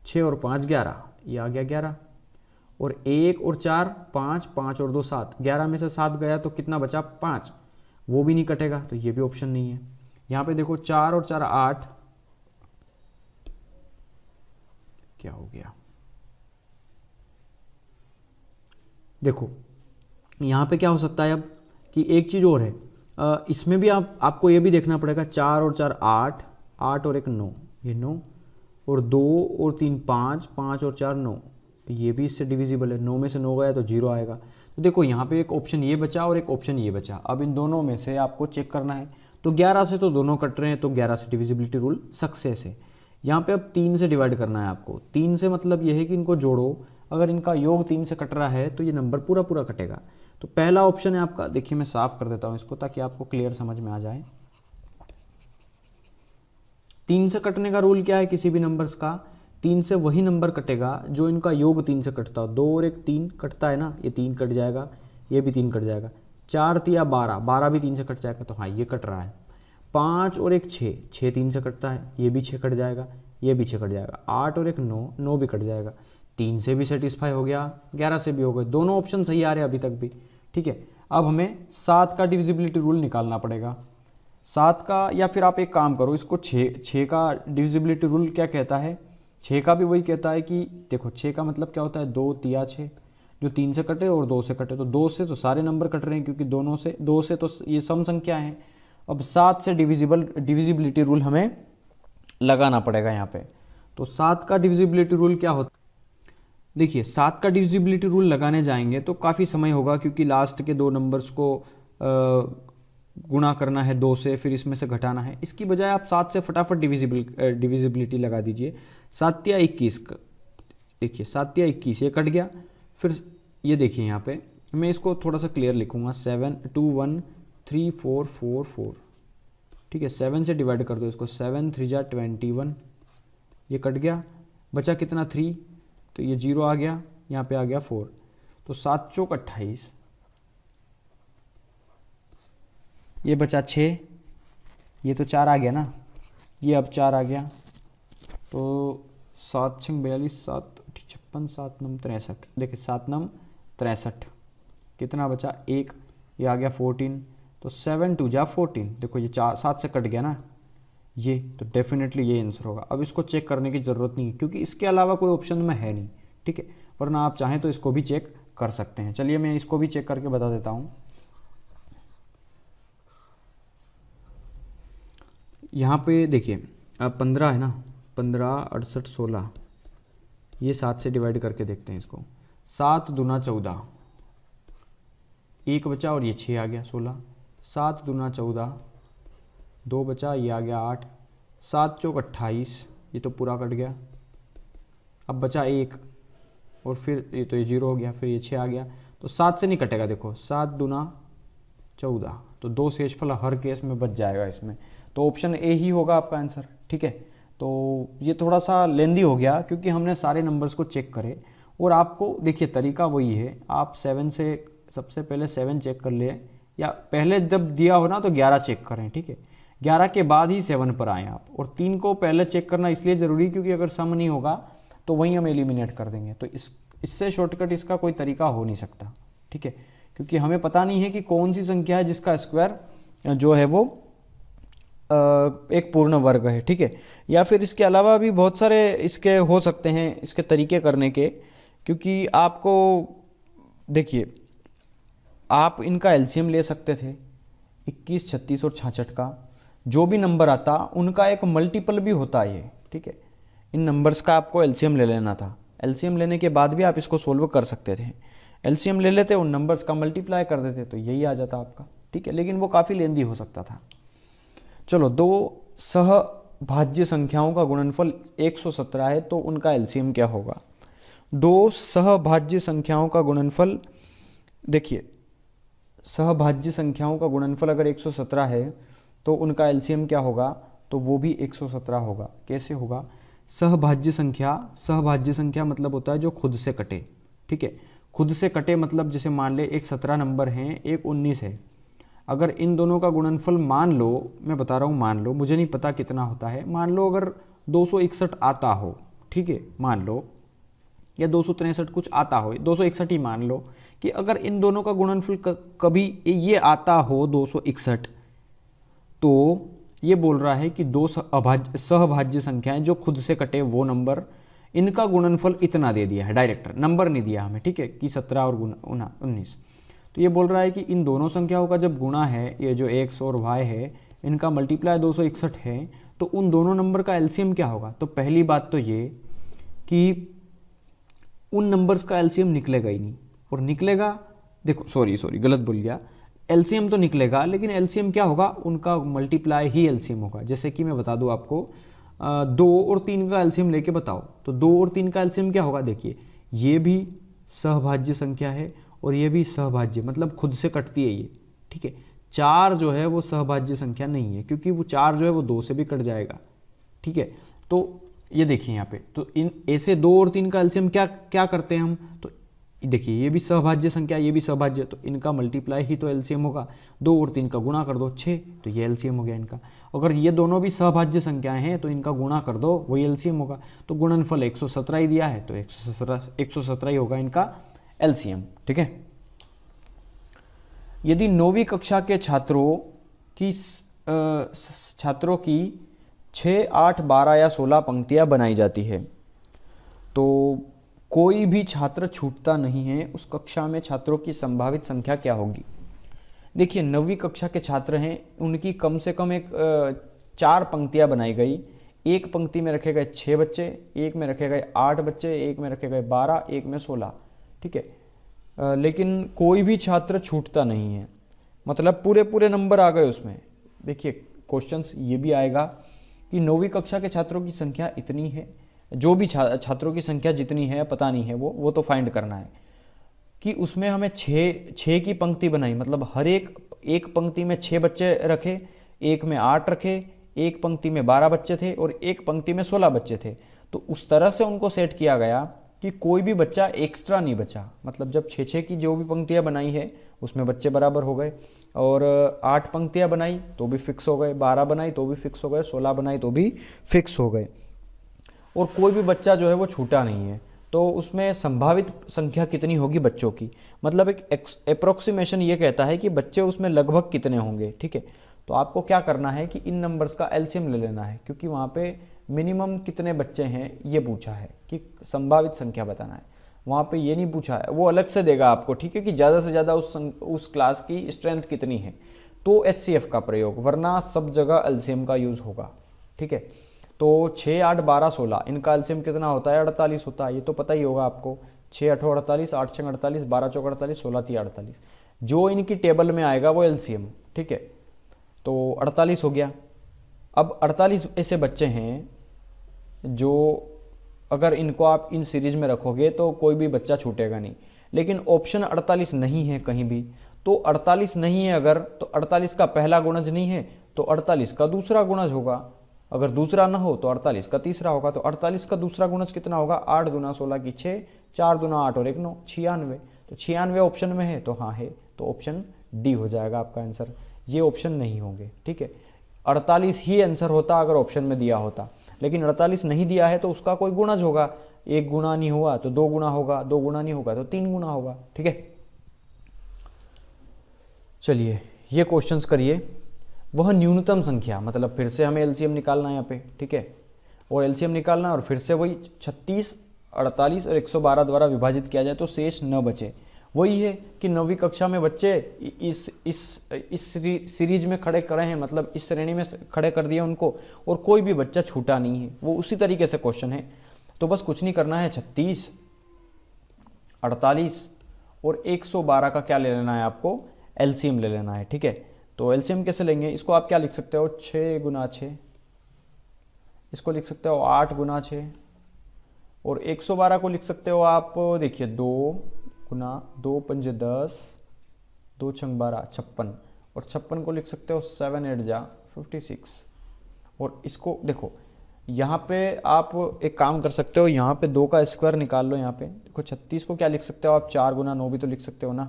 6 और 5 11, ये आ गया 11, और 1 और 4 5, 5 और 2 7, 11 में से 7 गया तो कितना बचा 5, वो भी नहीं कटेगा, तो ये भी ऑप्शन नहीं है। यहाँ पे देखो 4 और 4 8, क्या हो गया, देखो यहाँ पे क्या हो सकता है अब कि एक चीज़ और है, इसमें भी आपको ये भी देखना पड़ेगा। 4 और 4 8, 8 और 1 9, ये 9, और 2 और 3 5, 5 और 4 9, ये भी इससे डिविजिबल है। 9 में से 9 गया तो 0 आएगा। तो देखो यहाँ पे एक ऑप्शन ये बचा और एक ऑप्शन ये बचा, अब इन दोनों में से आपको चेक करना है। तो 11 से तो दोनों कट रहे हैं, तो 11 से डिविजिबिलिटी रूल सक्सेस है। यहाँ पे अब 3 से डिवाइड करना है आपको। 3 से मतलब ये है कि इनको जोड़ो, अगर इनका योग 3 से कट रहा है तो ये नंबर पूरा पूरा कटेगा। तो पहला ऑप्शन है आपका, देखिए मैं साफ कर देता हूँ इसको ताकि आपको क्लियर समझ में आ जाए। 3 से कटने का रूल क्या है किसी भी नंबर्स का, 3 से वही नंबर कटेगा जो इनका योग 3 से कटता हो। 2 और 1 3 कटता है ना, ये 3 कट जाएगा, ये भी 3 कट जाएगा। 4 तिया 12, 12 भी 3 से कट जाएगा, तो हाँ ये कट रहा है। 5 और 1 6, 6 3 से कटता है, ये भी 6 कट जाएगा, ये भी 6 कट जाएगा। 8 और 1 9, 9 भी कट जाएगा। 3 से भी सेटिस्फाई हो गया, 11 से भी हो गए, दोनों ऑप्शन सही आ रहे हैं अभी तक भी, ठीक है। अब हमें 7 का डिविजिबिलिटी रूल निकालना पड़ेगा। 7 का, या फिर आप एक काम करो, इसको 6 का डिविजिबिलिटी रूल क्या कहता है, 6 का भी वही कहता है कि देखो 6 का मतलब क्या होता है 2 तिया 6, जो 3 से कटे और 2 से कटे। तो 2 से तो सारे नंबर कट रहे हैं क्योंकि दोनों से 2 से तो ये सम संख्या है। अब 7 से डिविजिबिलिटी रूल हमें लगाना पड़ेगा यहाँ पे। तो 7 का डिविजिबिलिटी रूल क्या होता है, देखिए 7 का डिविजिबिलिटी रूल लगाने जाएंगे तो काफ़ी समय होगा क्योंकि लास्ट के 2 नंबर्स को गुणा करना है 2 से, फिर इसमें से घटाना है। इसकी बजाय आप 7 से फटाफट डिविजिबिलिटी लगा दीजिए। 7 तिया 21, देखिए 7 तिया 21 ये कट गया। फिर ये देखिए यहाँ पे मैं इसको थोड़ा सा क्लियर लिखूंगा, 7 2 1 3444, ठीक है। 7 से डिवाइड कर दो इसको, 7 3 जा 21, ये कट गया, बचा कितना 3, तो ये 0 आ गया, यहाँ पे आ गया 4, तो 7 चौक 28, ये बचा 6, ये तो 4 आ गया ना, ये अब 4 आ गया, तो 7 6 42, 7 56, 7 9 63, देखिए 7 9 63, कितना बचा 1, ये आ गया 14, तो 7 2 जा 14, देखो ये 7 से कट गया ना ये, तो डेफिनेटली ये आंसर होगा। अब इसको चेक करने की ज़रूरत नहीं है क्योंकि इसके अलावा कोई ऑप्शन में है नहीं, ठीक है, वरना आप चाहें तो इसको भी चेक कर सकते हैं। चलिए मैं इसको भी चेक करके बता देता हूँ। यहाँ पे देखिए अब 15 है ना, 15 68 16, ये 7 से डिवाइड करके देखते हैं इसको, 7 दूना 14, 1 बचा और ये 6 आ गया 16, 7 दूना 14, 2 बचा, ये आ गया 8, 7 चौक 28, ये तो पूरा कट गया, अब बचा 1 और फिर ये तो ये 0 हो गया, फिर ये 6 आ गया, तो 7 से नहीं कटेगा, देखो 7 दूना 14, तो 2 शेषफल हर केस में बच जाएगा इसमें, तो ऑप्शन ए ही होगा आपका आंसर, ठीक है। तो ये थोड़ा सा लेंदी हो गया क्योंकि हमने सारे नंबर्स को चेक करे, और आपको देखिए तरीका वही है, आप 7 से सबसे पहले 7 चेक कर ले, या पहले जब दिया हो ना तो 11 चेक करें, ठीक है, 11 के बाद ही 7 पर आएँ आप, और 3 को पहले चेक करना इसलिए ज़रूरी क्योंकि अगर सम नहीं होगा तो वहीं हम एलिमिनेट कर देंगे, तो इससे शॉर्टकट इसका कोई तरीका हो नहीं सकता, ठीक है, क्योंकि हमें पता नहीं है कि कौन सी संख्या है जिसका स्क्वायर जो है वो एक पूर्ण वर्ग है, ठीक है। या फिर इसके अलावा भी बहुत सारे इसके हो सकते हैं इसके तरीके करने के, क्योंकि आपको देखिए आप इनका एलसीएम ले सकते थे, 21 36 और 66 का जो भी नंबर आता उनका एक मल्टीपल भी होता है ये, ठीक है, इन नंबर्स का आपको एलसीएम ले लेना था, एलसीएम लेने के बाद भी आप इसको सोल्व कर सकते थे, एलसीएम ले लेते उन नंबर्स का मल्टीप्लाई कर देते तो यही आ जाता आपका, ठीक है, लेकिन वो काफ़ी लेंदी हो सकता था। चलो, 2 सहभाज्य संख्याओं का गुणनफल 117 है तो उनका एलसीएम क्या होगा। 2 सहभाज्य संख्याओं का गुणनफल, देखिए सहभाज्य संख्याओं का गुणनफल अगर 117 है तो उनका एलसीएम क्या होगा, तो वो भी 117 होगा। कैसे होगा, सहभाज्य संख्या मतलब होता है जो खुद से कटे, ठीक है, खुद से कटे मतलब जैसे मान ले एक 17 नंबर हैं, एक 19 है, अगर इन दोनों का गुणनफल मान लो, मैं बता रहा हूँ मान लो, मुझे नहीं पता कितना होता है, मान लो अगर 261 आता हो, ठीक है, मान लो, या 263 कुछ आता हो, 261 ही मान लो कि अगर इन दोनों का गुणनफल कभी ये आता हो 261, तो ये बोल रहा है कि 2 सहभाज्य संख्याएं जो खुद से कटे वो नंबर, इनका गुणनफल इतना दे दिया है, डायरेक्ट नंबर नहीं दिया हमें, ठीक है, कि 17 और 19, तो ये बोल रहा है कि इन दोनों संख्याओं का जब गुणा है, ये जो x और y है इनका मल्टीप्लाई 261 है, तो उन दोनों नंबर का एलसीएम क्या होगा। तो पहली बात तो ये कि उन नंबर्स का एलसीएम निकलेगा ही नहीं, और निकलेगा, देखो सॉरी गलत बोल गया, एलसीएम तो निकलेगा लेकिन एलसीएम क्या होगा, उनका मल्टीप्लाई ही एलसीएम होगा। जैसे कि मैं बता दूं आपको, 2 और 3 का एलसीएम लेके बताओ, तो 2 और 3 का एलसीएम क्या होगा, देखिए ये भी सहभाज्य संख्या है और ये भी सहभाज्य, मतलब खुद से कटती है ये, ठीक है। 4 जो है वो सहभाज्य संख्या नहीं है क्योंकि वो 4 जो है वो 2 से भी कट जाएगा, ठीक है। तो ये देखिए यहाँ पे, तो इन ऐसे 2 और 3 का एलसीएम क्या करते हैं हम, तो देखिए ये भी सहभाज्य संख्या, ये भी सहभाज्य, तो इनका मल्टीप्लाई ही तो एलसीएम होगा, 2 और 3 का गुणा कर दो 6, तो ये एलसीएम हो गया इनका। अगर ये दोनों भी सहभाज्य संख्याएं हैं तो इनका गुणा कर दो, वही एलसीएम होगा। तो गुणनफल 117 ही दिया है तो 117 ही होगा इनका एलसीएम, ठीक है। यदि 9वीं कक्षा के छात्रों की 6, 8, 12 या 16 पंक्तियां बनाई जाती है तो कोई भी छात्र छूटता नहीं है, उस कक्षा में छात्रों की संभावित संख्या क्या होगी। देखिए 9वीं कक्षा के छात्र हैं, उनकी कम से कम 4 पंक्तियां बनाई गई, एक पंक्ति में रखे गए 6 बच्चे, एक में रखे गए 8 बच्चे, एक में रखे गए 12, एक में 16, ठीक है, लेकिन कोई भी छात्र छूटता नहीं है, मतलब पूरे नंबर आ गए उसमें। देखिए क्वेश्चंस ये भी आएगा कि 9वीं कक्षा के छात्रों की संख्या इतनी है, जो भी छात्रों की संख्या जितनी है पता नहीं है, वो तो फाइंड करना है कि उसमें हमें 6 की पंक्ति बनाई, मतलब हर एक एक पंक्ति में 6 बच्चे रखे, एक में 8 रखे, एक पंक्ति में 12 बच्चे थे और एक पंक्ति में 16 बच्चे थे। तो उस तरह से उनको सेट किया गया कि कोई भी बच्चा एक्स्ट्रा नहीं बचा। मतलब जब 6-6 की जो भी पंक्तियां बनाई है उसमें बच्चे बराबर हो गए, और 8 पंक्तियां बनाई तो भी फिक्स हो गए, 12 बनाई तो भी फिक्स हो गए, 16 बनाई तो भी फिक्स हो गए, और कोई भी बच्चा जो है वो छूटा नहीं है। तो उसमें संभावित संख्या कितनी होगी बच्चों की, मतलब एक अप्रोक्सीमेशन ये कहता है कि बच्चे उसमें लगभग कितने होंगे। ठीक है, तो आपको क्या करना है कि इन नंबर्स का एलसीएम ले लेना है, क्योंकि वहाँ पे मिनिमम कितने बच्चे हैं ये पूछा है कि संभावित संख्या बताना है, वहाँ पे ये नहीं पूछा है, वो अलग से देगा आपको। ठीक है, कि ज़्यादा से ज़्यादा उस क्लास की स्ट्रेंथ कितनी है, तो HCF का प्रयोग, वरना सब जगह एलसीएम का यूज़ होगा। ठीक है, तो 6, 8, 12, 16 इनका एलसीएम कितना होता है, 48 होता है, ये तो पता ही होगा आपको। 6 8 48, 8 6 48, 12 4 48, 16 3 48, जो इनकी टेबल में आएगा वो एलसीएम। ठीक है, तो 48 हो गया। अब 48 ऐसे बच्चे हैं जो अगर इनको आप इन सीरीज में रखोगे तो कोई भी बच्चा छूटेगा नहीं, लेकिन ऑप्शन 48 नहीं है कहीं भी। तो 48 नहीं है अगर, तो 48 का पहला गुणज नहीं है तो 48 का दूसरा गुणज होगा, अगर दूसरा ना हो तो 48 का तीसरा होगा। तो 48 का दूसरा गुणज कितना होगा, 8 दूना 16 की 6, 4 दूना 8 और 1 9, 96। तो 96 ऑप्शन में है, तो हाँ है, तो ऑप्शन डी हो जाएगा आपका आंसर। ये ऑप्शन नहीं होंगे। ठीक है, 48 ही आंसर होता अगर ऑप्शन में दिया होता, लेकिन 48 नहीं दिया है तो उसका कोई गुणज होगा। 1 गुना नहीं हुआ तो 2 गुना होगा, 2 गुना नहीं होगा तो 3 गुना होगा। ठीक है, चलिए ये क्वेश्चंस करिए। वह न्यूनतम संख्या, मतलब फिर से हमें एलसीएम निकालना है यहाँ पे। ठीक है, और एलसीएम निकालना, और फिर से वही 36, 48 और 112 द्वारा विभाजित किया जाए तो शेष न बचे। वही है कि 9वीं कक्षा में बच्चे इस सीरीज में खड़े करे हैं, मतलब इस श्रेणी में खड़े कर दिए उनको, और कोई भी बच्चा छूटा नहीं है। वो उसी तरीके से क्वेश्चन है, तो बस कुछ नहीं करना है। 36, 48 और 112 का क्या ले लेना है आपको, एलसीएम ले लेना है। ठीक है, तो एलसीएम कैसे लेंगे, इसको आप क्या लिख सकते हो, 6 गुना 6, इसको लिख सकते हो 8 गुना 6, और 112 को लिख सकते हो आप, देखिए 2 गुना 2 पंजे 10, 2 छंग 12 56, और 56 को लिख सकते हो 7 8 जा 56। और इसको देखो यहाँ पे आप एक काम कर सकते हो, यहाँ पे 2 का स्क्वायर निकाल लो। यहाँ पे देखो 36 को क्या लिख सकते हो आप, 4 गुना 9 भी तो लिख सकते हो ना।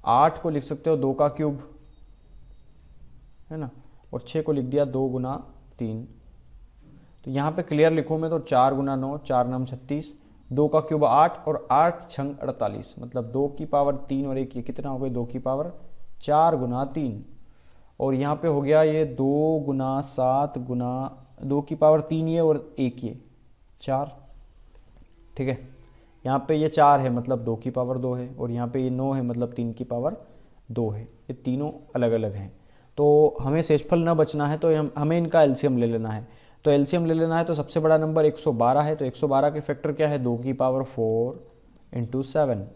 8 को लिख सकते हो 2 का क्यूब, है ना, और 6 को लिख दिया 2 गुना 3। तो यहाँ पे क्लियर लिखूँ मैं तो 4 गुना 9, 4 नाम 36, 2 का क्यूब 8 और 8 छंग 48, मतलब 2 की पावर 3 और 1 ये कितना हो गया, 2 की पावर 4 गुना 3। और यहाँ पे हो गया ये 2 गुना 7 गुना 2 की पावर 3 ये और 1 ये 4। ठीक है, यहाँ पे ये 4 है मतलब 2 की पावर 2 है, और यहाँ पे ये 9 है मतलब 3 की पावर 2 है। ये तीनों अलग अलग हैं, तो हमें शेषफल न बचना है तो हमें इनका एलसीएम ले लेना है। तो एलसीएम ले लेना है तो सबसे बड़ा नंबर 112 है, तो 112 के फैक्टर क्या है, 2 की पावर 4 इंटू 7।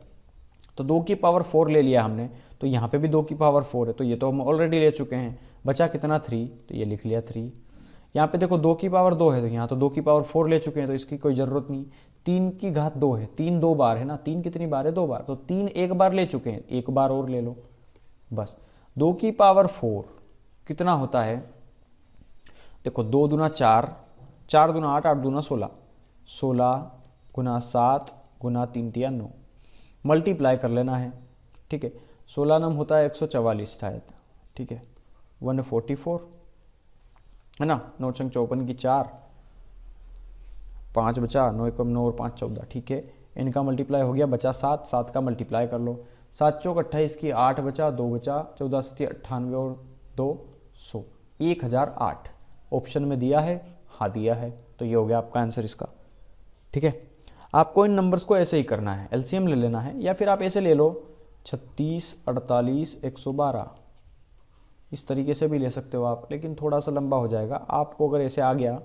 तो 2 की पावर 4 ले लिया हमने, तो यहाँ पे भी 2 की पावर 4 है, तो ये तो हम ऑलरेडी ले चुके हैं। बचा कितना 3, तो ये लिख लिया 3। यहाँ पे देखो 2 की पावर 2 है, तो यहाँ तो 2 की पावर 4 ले चुके हैं, तो इसकी कोई ज़रूरत नहीं। 3 की घात 2 है, 3 2 बार है ना, 3 कितनी बार है, 2 बार, तो 3 एक बार ले चुके हैं, एक बार और ले लो बस। 2 की पावर 4 कितना होता है, देखो 2 दूना 4, 4 दूना 8, 8 दूना 16, 16 गुना 7 गुना 3 तिया 9, मल्टीप्लाई कर लेना है। ठीक है, 16 नम होता है 144 शायद। ठीक है, 144 है ना, 9 छंग 54 की 4, 5 बचा, 9 एकम 9 और 5 14। ठीक है, इनका मल्टीप्लाई हो गया, बचा 7, 7 का मल्टीप्लाई कर लो, 7 चौक 28 की 8 बचा, 2 बचा, 14 सती 98 और 2 100, 1008 ऑप्शन में दिया है, हाँ दिया है, तो ये हो गया आपका आंसर इसका। ठीक है, आपको इन नंबर्स को ऐसे ही करना है, एलसीएम ले लेना है, या फिर आप ऐसे ले लो 36 48 112, इस तरीके से भी ले सकते हो आप, लेकिन थोड़ा सा लंबा हो जाएगा। आपको अगर ऐसे आ गया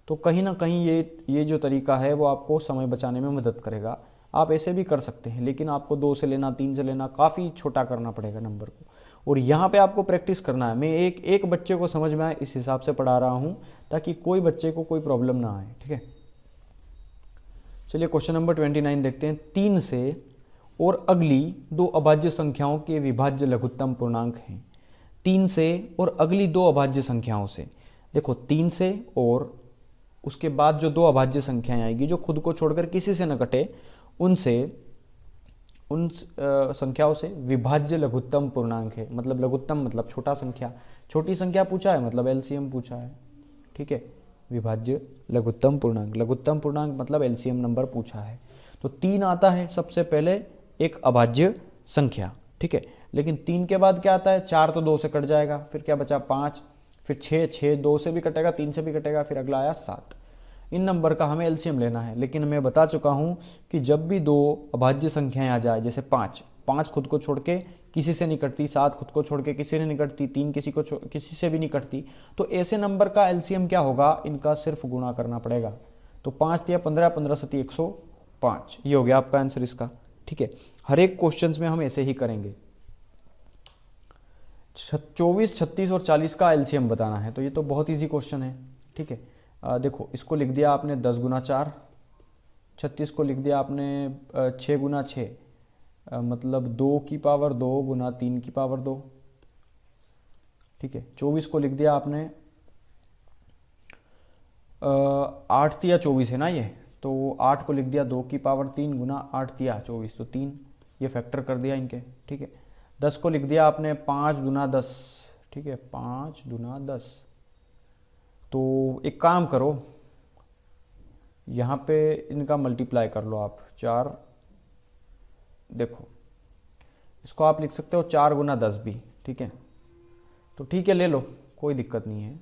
तो कहीं ना कहीं ये जो तरीका है वो आपको समय बचाने में मदद करेगा। आप ऐसे भी कर सकते हैं, लेकिन आपको 2 से लेना, 3 से लेना, काफ़ी छोटा करना पड़ेगा नंबर को, और यहाँ पे आपको प्रैक्टिस करना है। मैं एक बच्चे को समझ में आए इस हिसाब से पढ़ा रहा हूँ, ताकि कोई बच्चे को कोई प्रॉब्लम ना आए। ठीक है, चलिए क्वेश्चन नंबर 29 देखते हैं। 3 से और अगली दो अभाज्य संख्याओं के विभाज्य लघुत्तम पूर्णांक हैं। 3 से और अगली दो अभाज्य संख्याओं से, देखो 3 से और उसके बाद जो दो अभाज्य संख्याएं आएगी जो खुद को छोड़कर किसी से न कटे, उन संख्याओं से विभाज्य लघुत्तम पूर्णांक है। मतलब लघुत्तम मतलब छोटा संख्या, छोटी संख्या पूछा है मतलब एलसीएम पूछा है, ठीक है। विभाज्य लघुत्तम पूर्णांक, लघुत्तम पूर्णांक मतलब एलसीएम नंबर पूछा है। तो 3 आता है सबसे पहले एक अभाज्य संख्या, ठीक है। लेकिन 3 के बाद क्या आता है, 4 तो 2 से कट जाएगा, फिर क्या बचा 5, फिर 6 2 से भी कटेगा, 3 से भी कटेगा, फिर अगला आया 7। इन नंबर का हमें एलसीएम लेना है। लेकिन मैं बता चुका हूं कि जब भी दो अभाज्य संख्याएं आ जाए, जैसे 5 खुद को छोड़ के किसी से नहीं कटती, 7 खुद को छोड़ के किसी से नहीं कटती, 3 किसी से भी नहीं कटती, तो ऐसे नंबर का एलसीएम क्या होगा, इनका सिर्फ गुणा करना पड़ेगा। तो 5 दिया 15, 15 सती 105, ये हो गया आपका आंसर इसका, ठीक है। हर एक क्वेश्चन में हम ऐसे ही करेंगे। 24, 36 और 40 का एलसीएम बताना है, तो ये तो बहुत ईजी क्वेश्चन है, ठीक है। देखो इसको लिख दिया आपने 10 गुना 4, 36 को लिख दिया आपने 6 गुना 6, मतलब 2 की पावर 2 गुना 3 की पावर 2, ठीक है। 24 को लिख दिया आपने 8 तिया 24 है ना ये, तो 8 को लिख दिया 2 की पावर 3 गुना 8 तिया 24, तो 3, ये फैक्टर कर दिया इनके, ठीक है। 10 को लिख दिया आपने 5 गुना 10, ठीक है, 5 गुना 10। तो एक काम करो, यहाँ पे इनका मल्टीप्लाई कर लो आप, 4, देखो इसको आप लिख सकते हो 4 गुना 10 भी, ठीक है। तो ठीक है, ले लो, कोई दिक्कत नहीं है,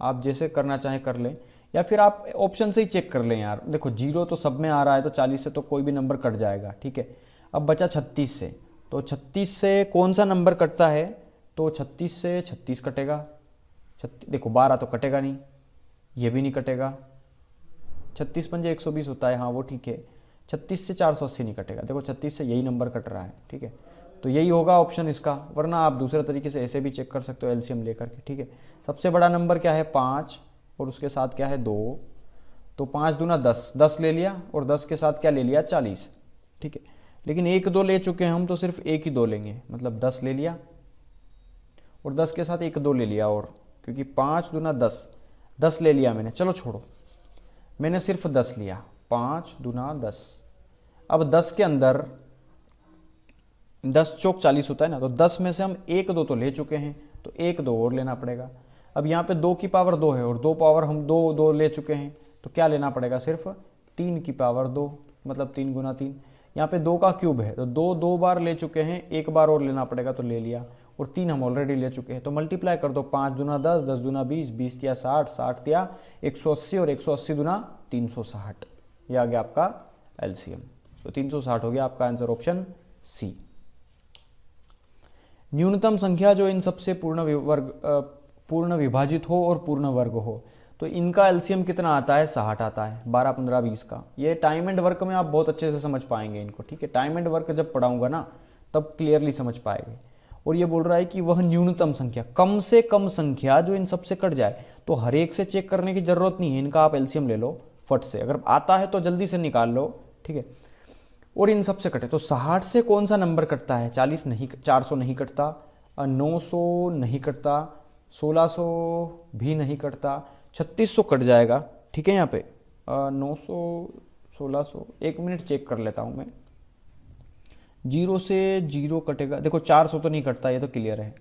आप जैसे करना चाहें कर लें, या फिर आप ऑप्शन से ही चेक कर लें यार। देखो 0 तो सब में आ रहा है, तो 40 से तो कोई भी नंबर कट जाएगा, ठीक है। अब बचा 36 से, तो 36 से कौन सा नंबर कटता है, तो 36 से 36 कटेगा, देखो 12 तो कटेगा नहीं, ये भी नहीं कटेगा, 36 पंजे 120 होता है, हाँ वो ठीक है। 36 से 480 नहीं कटेगा, देखो 36 से यही नंबर कट रहा है, ठीक है। तो यही होगा ऑप्शन इसका, वरना आप दूसरे तरीके से ऐसे भी चेक कर सकते हो एलसीएम लेकर के, ठीक है। सबसे बड़ा नंबर क्या है 5, और उसके साथ क्या है 2, तो 5 दूना 10, 10 ले लिया, और 10 के साथ क्या ले लिया 40, ठीक है। लेकिन 1 2 ले चुके हैं हम, तो सिर्फ 1 ही 2 लेंगे, मतलब 10 ले लिया और 10 के साथ 1 2 ले लिया, और क्योंकि 5 दूना 10 ले लिया मैंने, चलो छोड़ो, मैंने सिर्फ 10 लिया, 5 दूना 10। अब 10 के अंदर 10 चौक 40 होता है ना, तो 10 में से हम 1 2 तो ले चुके हैं, तो 1 2 और लेना पड़ेगा। अब यहाँ पे 2 की पावर 2 है, और 2 पावर हम 2 2 ले चुके हैं, तो क्या लेना पड़ेगा, सिर्फ 3 की पावर 2, मतलब 3 गुना 3। यहाँ पे 2 का क्यूब है, तो 2 बार ले चुके हैं, 1 बार और लेना पड़ेगा, तो ले लिया, और 3 हम ऑलरेडी ले चुके हैं, तो मल्टीप्लाई कर दो, 5 दूना 10, 10 दूना 20, 20 तिया 60, 60 तिया 180, और 180 दूना 360, ये आ गया आपका एलसीएम। तो 360 हो गया आपका आंसर, ऑप्शन सी। न्यूनतम संख्या जो इन सबसे पूर्ण विभाजित हो और पूर्ण वर्ग हो, तो इनका एलसीएम कितना आता है, 60 आता है, 12 15 20 का। ये टाइम एंड वर्क में आप बहुत अच्छे से समझ पाएंगे इनको, ठीक है। टाइम एंड वर्क जब पढ़ाऊंगा ना, तब क्लियरली समझ पाएंगे। और ये बोल रहा है कि वह न्यूनतम संख्या, कम से कम संख्या जो इन सबसे कट जाए, तो हर एक से चेक करने की जरूरत नहीं है, इनका आप एलसीएम ले लो फट से, अगर आता है तो जल्दी से निकाल लो, ठीक है। और इन सबसे कटे, तो 60 से कौन सा नंबर कटता है, 40 नहीं, 400 नहीं कटता, 900 नहीं कटता, 1600 भी नहीं कटता, 3600 कट जाएगा, ठीक है। यहाँ पे 900 1600, 1 मिनट चेक कर लेता हूँ मैं, 0 से 0 कटेगा, देखो 400 तो नहीं कटता, ये तो क्लियर है।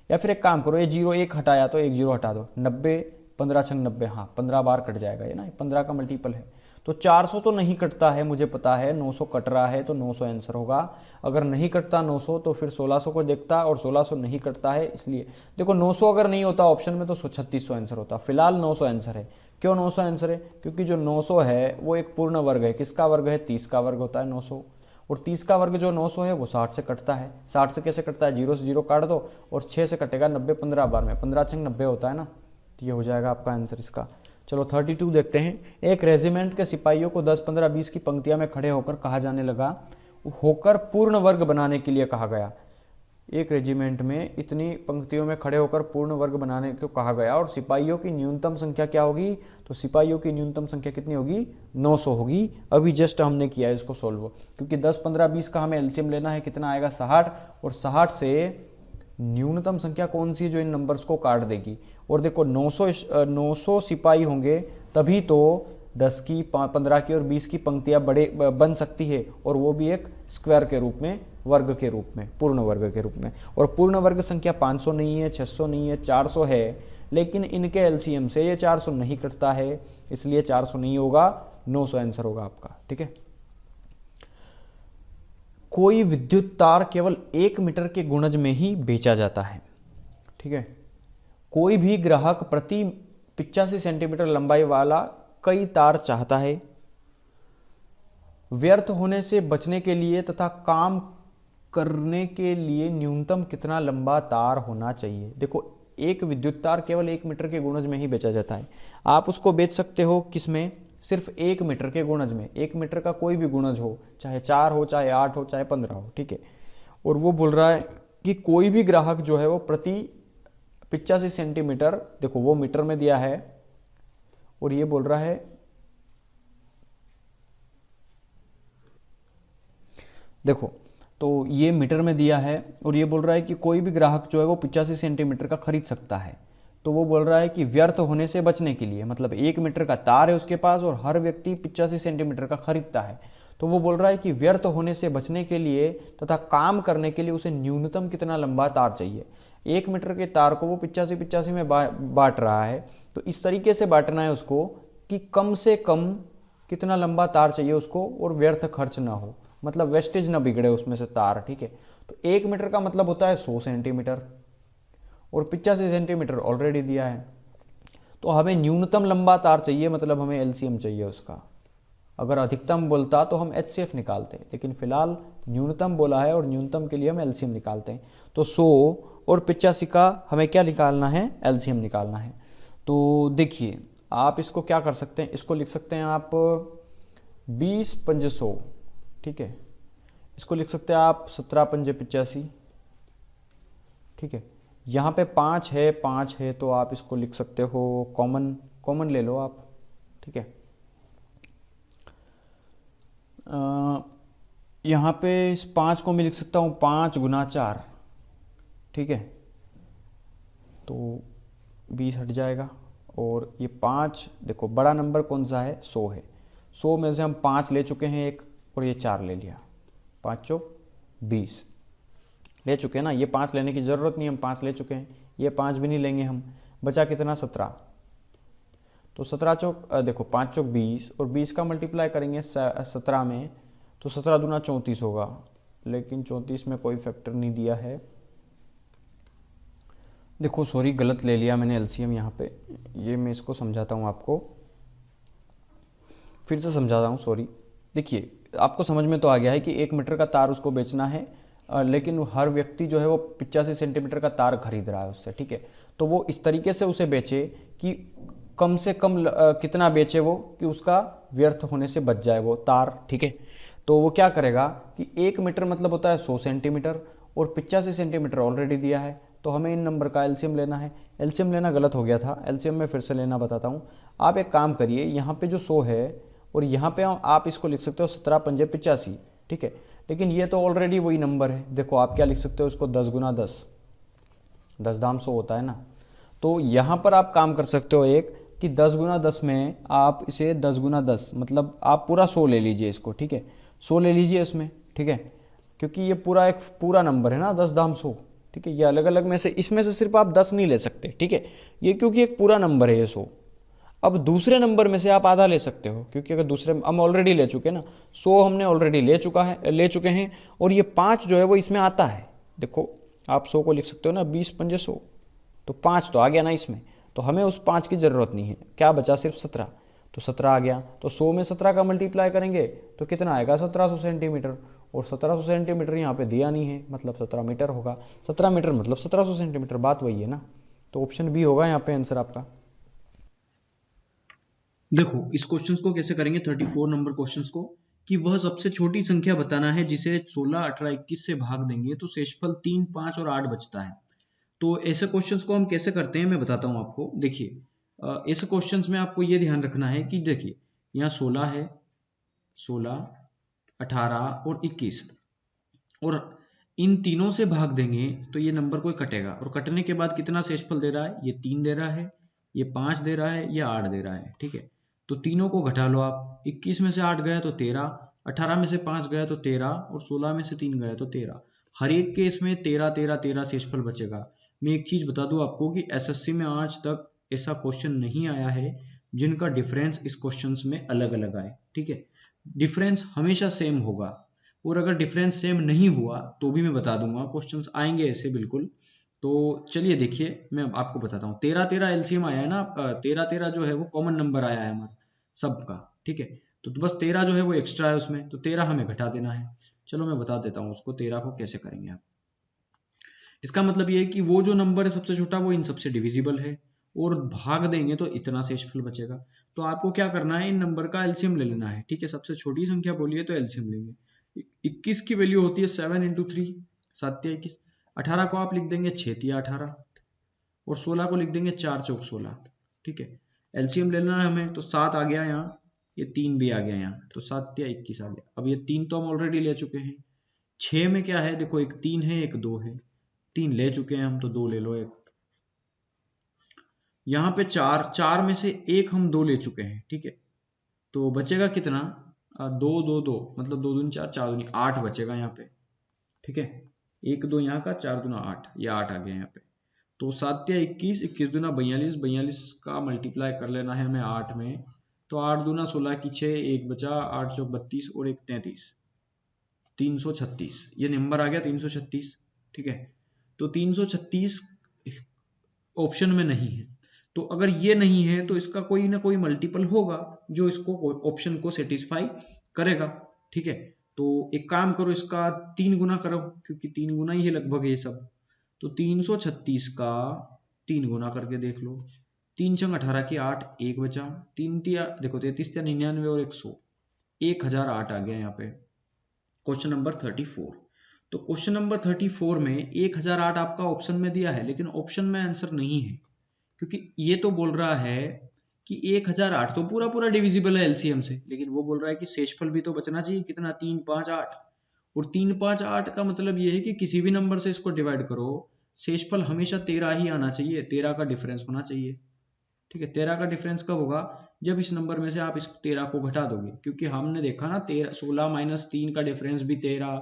या फिर एक काम करो, ये 0 1 हटाया तो 1 0 हटा दो, 90 15 छंग 90, हाँ 15 बार कट जाएगा ये ना, 15 का मल्टीपल है, तो 400 तो नहीं कटता है, मुझे पता है 900 कट रहा है, तो 900 आंसर होगा। अगर नहीं कटता 900 तो फिर 1600 को देखता, और 1600 नहीं कटता है, इसलिए देखो 900 अगर नहीं होता ऑप्शन में तो 3600 आंसर होता। फिलहाल 900 आंसर है। क्यों 900 आंसर है, क्योंकि जो 900 है वो एक पूर्ण वर्ग है। किसका वर्ग है, 30 का वर्ग होता है 900, और 30 का वर्ग जो 900 है वो 60 से कटता है। 60 से कैसे कटता है, 0 से 0 काट दो, और 6 से कटेगा 90 15 बार में, 15 छंग 90 होता है ना, तो ये हो जाएगा आपका आंसर इसका। चलो 32 देखते हैं। एक रेजिमेंट के सिपाहियों को 10 15 20 की पंक्तियां में खड़े होकर कहा जाने लगा, होकर पूर्ण वर्ग बनाने के लिए कहा गया। एक रेजिमेंट में इतनी पंक्तियों में खड़े होकर पूर्ण वर्ग बनाने को कहा गया और सिपाहियों की न्यूनतम संख्या क्या होगी, तो सिपाहियों की न्यूनतम संख्या कितनी होगी, 900 होगी। अभी जस्ट हमने किया है इसको सोल्व, क्योंकि 10, 15, 20 का हमें एलसीएम लेना है, कितना आएगा 60, और 60 से न्यूनतम संख्या कौन सी है जो इन नंबर्स को काट देगी। और देखो 900 सिपाही होंगे तभी तो 10 की, 15 की और 20 की पंक्तियां बड़े बन सकती है, और वो भी एक स्क्वायर के रूप में, वर्ग के रूप में, पूर्ण वर्ग के रूप में। और पूर्ण वर्ग संख्या 500 नहीं है, 600 नहीं है, 400 है, लेकिन इनके एलसीएम से ये 400 नहीं कटता है, इसलिए 400 नहीं होगा, 900 आंसर होगा आपका। ठीक है। कोई विद्युत तार केवल 1 मीटर के गुणज में ही बेचा जाता है। ठीक है। कोई भी ग्राहक प्रति 85 सेंटीमीटर लंबाई वाला कई तार चाहता है। व्यर्थ होने से बचने के लिए तथा काम करने के लिए न्यूनतम कितना लंबा तार होना चाहिए। देखो, एक विद्युत तार केवल 1 मीटर के गुणज में ही बेचा जाता है। आप उसको बेच सकते हो किसमें, सिर्फ 1 मीटर के गुणज में। 1 मीटर का कोई भी गुणज हो, चाहे 4 हो, चाहे 8 हो, चाहे 15 हो। ठीक है। और वो बोल रहा है कि कोई भी ग्राहक जो है वो प्रति 85 सेंटीमीटर, देखो वो मीटर में दिया है, और ये बोल रहा है, देखो तो ये मीटर में दिया है, और ये बोल रहा है कि कोई भी ग्राहक जो है वो 85 सेंटीमीटर का खरीद सकता है। तो वो बोल रहा है कि व्यर्थ होने से बचने के लिए, मतलब 1 मीटर का तार है उसके पास और हर व्यक्ति 85 सेंटीमीटर का खरीदता है, तो वो बोल रहा है कि व्यर्थ होने से बचने के लिए तथा काम करने के लिए उसे न्यूनतम कितना लंबा तार चाहिए। 1 मीटर के तार को वो 85 में बांट रहा है, तो इस तरीके से बांटना है उसको कि कम से कम कितना लंबा तार चाहिए उसको, और व्यर्थ खर्च ना हो, मतलब वेस्टेज ना बिगड़े उसमें से तार। ठीक है। तो 1 मीटर का मतलब होता है 100 सेंटीमीटर, और 85 सेंटीमीटर ऑलरेडी दिया है, तो हमें न्यूनतम लंबा तार चाहिए, मतलब हमें एलसीएम चाहिए उसका। अगर अधिकतम बोलता तो हम एचसीएफ निकालते, लेकिन फिलहाल न्यूनतम बोला है और न्यूनतम के लिए हम एलसीएम निकालते हैं। तो 100 और 85 का हमें क्या निकालना है, एलसीएम निकालना है। तो देखिए, आप इसको क्या कर सकते हैं, इसको लिख सकते हैं आप 20 पंजे 100। ठीक है। इसको लिख सकते हैं आप 17 पंजे 85। ठीक है। यहाँ पे 5 है तो आप इसको लिख सकते हो, कॉमन ले लो आप। ठीक है। यहाँ पे इस 5 को मैं लिख सकता हूँ 5 गुना 4। ठीक है। तो 20 हट जाएगा, और ये 5, देखो बड़ा नंबर कौन सा है, 100 है। 100 में से हम 5 ले चुके हैं एक, और ये 4 ले लिया, 5 चौक 20 ले चुके हैं ना। ये 5 लेने की ज़रूरत नहीं, हम 5 ले चुके हैं, ये 5 भी नहीं लेंगे हम। बचा कितना, 17। तो 17 चौक, देखो 5 चौक 20, और 20 का मल्टीप्लाई करेंगे 17 में, तो 17 दूना 34 होगा, लेकिन 34 में कोई फैक्टर नहीं दिया है। देखो सॉरी, गलत ले लिया मैंने एलसीएम यहाँ पे, ये मैं इसको समझाता हूँ आपको, फिर से समझाता हूँ, सॉरी। देखिए, आपको समझ में तो आ गया है कि 1 मीटर का तार उसको बेचना है, लेकिन हर व्यक्ति जो है वो 85 सेंटीमीटर का तार खरीद रहा है उससे। ठीक है। तो वो इस तरीके से उसे बेचे कि कम से कम कितना बेचे वो, कि उसका व्यर्थ होने से बच जाए वो तार। ठीक है। तो वो क्या करेगा कि 1 मीटर मतलब होता है 100 सेंटीमीटर, और 85 सेंटीमीटर ऑलरेडी दिया है, तो हमें इन नंबर का एलसीएम लेना है। एलसीएम लेना गलत हो गया था, एलसीएम में फिर से लेना बताता हूँ। आप एक काम करिए, यहाँ पे जो 100 है और यहाँ पे आप इसको लिख सकते हो 17 पंजे 85। ठीक है। लेकिन ये तो ऑलरेडी वही नंबर है। देखो आप क्या लिख सकते हो इसको, 10 गुना 10, 10 दाम 100 होता है ना। तो यहाँ पर आप काम कर सकते हो एक, कि 10 गुना 10 में आप इसे 10 गुना 10, मतलब आप पूरा 100 ले लीजिए इसको। ठीक है। 100 ले लीजिए इसमें। ठीक है। क्योंकि ये पूरा एक पूरा नंबर है ना, 10 दाम 100। ठीक है। ये अलग अलग में से, इसमें से सिर्फ आप 10 नहीं ले सकते। ठीक है। ये क्योंकि एक पूरा नंबर है ये 100। अब दूसरे नंबर में से आप आधा ले सकते हो, क्योंकि अगर दूसरे हम ऑलरेडी ले चुके ना, 100 हमने ऑलरेडी ले चुके हैं, और ये 5 जो है वो इसमें आता है। देखो आप 100 को लिख सकते हो ना, 20 पंजे 100, तो 5 तो आ गया ना इसमें, तो हमें उस 5 की ज़रूरत नहीं है। क्या बचा, सिर्फ 17, तो 17 आ गया। तो 100 में 17 का मल्टीप्लाई करेंगे तो कितना आएगा, 1700 सेंटीमीटर, और 1700 सेंटीमीटर यहाँ पे दिया नहीं है, मतलब 17 मीटर होगा। 17 मीटर मतलब 1700 सेंटीमीटर, बात वही है ना। तो ऑप्शन बी होगा यहाँ पे आंसर आपका। देखो इस क्वेश्चन को कैसे करेंगे, 34 नंबर क्वेश्चन को, कि वह सबसे छोटी संख्या बताना है जिसे 16, 18, 21 से भाग देंगे तो शेषफल 3, 5 और 8 बचता है। तो ऐसे क्वेश्चंस को हम कैसे करते हैं मैं बताता हूँ आपको। देखिए ऐसे क्वेश्चंस में आपको ये ध्यान रखना है कि देखिए यहाँ 16 है, 16, 18 और 21, और इन तीनों से भाग देंगे तो ये नंबर कोई कटेगा, और कटने के बाद कितना शेषफल दे रहा है, ये 3 दे रहा है, ये 5 दे रहा है, ये 8 दे रहा है। ठीक है, तो तीनों को घटा लो आप, 21 में से 8 गया तो 13, 18 में से 5 गया तो 13, और 16 में से 3 गया तो 13। हर एक केस में 13 13 13 शेषफल बचेगा। मैं एक चीज बता दूं आपको कि एसएससी में आज तक ऐसा क्वेश्चन नहीं आया है जिनका डिफरेंस इस क्वेश्चन में अलग अलग आए। ठीक है, डिफरेंस हमेशा सेम होगा, और अगर डिफरेंस सेम नहीं हुआ तो भी मैं बता दूंगा, क्वेश्चंस आएंगे ऐसे बिल्कुल। तो चलिए देखिए मैं आपको बताता हूँ। 13 13 एलसीएम आया है ना आपका, 13 13 जो है वो कॉमन नंबर आया है हमारा सबका। ठीक है, तो बस 13 जो है वो एक्स्ट्रा है उसमें, तो 13 हमें घटा देना है। चलो मैं बता देता हूँ उसको 13 को कैसे करेंगे आप। इसका मतलब ये है कि वो जो नंबर है सबसे छोटा वो इन सबसे डिविजिबल है, और भाग देंगे तो इतना शेषफल बचेगा। तो आपको क्या करना है, इन नंबर का एलसीएम ले लेना है। ठीक है, सबसे छोटी संख्या बोलिए तो एलसीएम लेंगे। 21 की वैल्यू होती है 7 इंटू 3, 7 या 21। 18 को आप लिख देंगे 6 या 18, और 16 को लिख देंगे 4 चौक 16। ठीक है, एलसीएम ले लेना है हमें, तो 7 आ गया यहाँ, ये 3 भी आ गया यहाँ, तो 7 या 21 आ गया। अब ये 3 तो हम ऑलरेडी ले चुके हैं। 6 में क्या है, देखो एक 3 है एक 2 है, 3 ले चुके हैं हम तो 2 ले लो एक। यहाँ पे 4, 4 में से एक हम 2 ले चुके हैं। ठीक है, तो बचेगा कितना, 2 2 2, मतलब 2 दूनी 4, 4 दूनी 8 बचेगा यहाँ पे। ठीक है, 1 2 यहाँ का, 4 दूना 8, ये 8 आ गया यहाँ पे। तो 7 या 21, 21 दूना 42, 42 का मल्टीप्लाई कर लेना है हमें 8 में, तो 8 दूना 16 की 6, एक बचा, 8 चौक 32 और एक 33, 336 ये नंबर आ गया 336। ठीक है, तो 336 ऑप्शन में नहीं है, तो अगर ये नहीं है तो इसका कोई ना कोई मल्टीपल होगा जो इसको ऑप्शन को सेटिस्फाई करेगा। ठीक है, तो एक काम करो, इसका 3 गुना करो, क्योंकि 3 गुना ही है लगभग ये सब। तो 336 का 3 गुना करके देख लो, 3 छंग 18 की 8, एक बचा, 3 तिया देखो 33 या 99 और 100, 1008 आ गया यहाँ पे। Question number 34। तो क्वेश्चन नंबर 34 में 1008 आपका ऑप्शन में दिया है, लेकिन ऑप्शन में आंसर नहीं है, क्योंकि ये तो बोल रहा है कि 1008 तो पूरा पूरा डिविजिबल है एलसीएम से, लेकिन वो बोल रहा है कि शेषफल भी तो बचना चाहिए, कितना, 3 5 8, और 3 5 8 का मतलब ये है कि किसी भी नंबर से इसको डिवाइड करो, शेषफल हमेशा 13 ही आना चाहिए, 13 का डिफरेंस होना चाहिए। ठीक है, 13 का डिफरेंस कब होगा, जब इस नंबर में से आप इस 13 को घटा दोगे, क्योंकि हमने देखा ना 13, 16 माइनस 3 का डिफरेंस भी 13,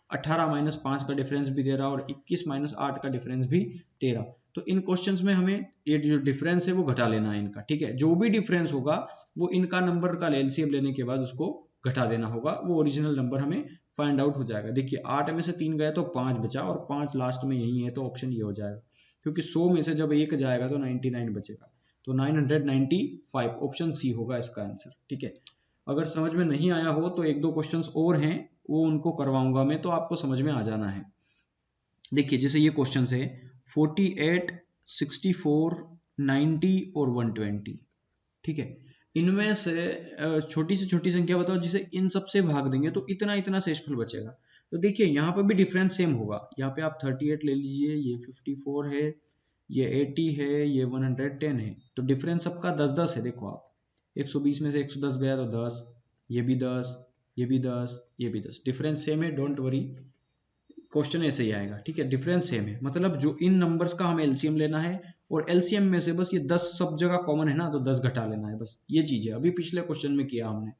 18 माइनस 5 का डिफरेंस भी 13, और 21 माइनस 8 का डिफरेंस भी 13। तो इन क्वेश्चंस में हमें ये जो डिफरेंस है वो घटा लेना है इनका। ठीक है, जो भी डिफरेंस होगा वो इनका नंबर का एलसीएम लेने के बाद उसको घटा देना होगा, वो ओरिजिनल नंबर हमें फाइंड आउट हो जाएगा। देखिए 8 में से 3 गया तो 5 बचा, और 5 लास्ट में यही है, तो ऑप्शन ये हो जाएगा, क्योंकि 100 में से जब एक जाएगा तो 99 बचेगा, तो 995 ऑप्शन सी होगा इसका आंसर। ठीक है, अगर समझ में नहीं आया हो तो एक दो क्वेश्चंस और हैं, वो उनको करवाऊंगा मैं, तो आपको समझ में आ जाना है। देखिए जैसे ये क्वेश्चन है 48, 64, 90 और 120। ठीक है, इनमें से छोटी से छोटी संख्या बताओ जिसे इन सब से भाग देंगे तो इतना इतना शेषफल बचेगा। तो देखिए यहाँ पे भी डिफरेंस सेम होगा, यहाँ पे आप 38 ले लीजिए, ये 54 है, ये 80 है, ये 110 है, तो डिफरेंस सबका 10 10 है। देखो आप 120 में से 110 गया तो 10, ये भी 10, ये भी 10, ये भी 10, डिफरेंस सेम है, डोंट वरी, क्वेश्चन ऐसे ही आएगा। ठीक है, डिफरेंस सेम है, मतलब जो इन नंबर्स का हमें एलसीएम लेना है, और एलसीएम में से बस ये 10 सब जगह कॉमन है ना, तो 10 घटा लेना है, बस ये चीज है। अभी पिछले क्वेश्चन में किया हमने,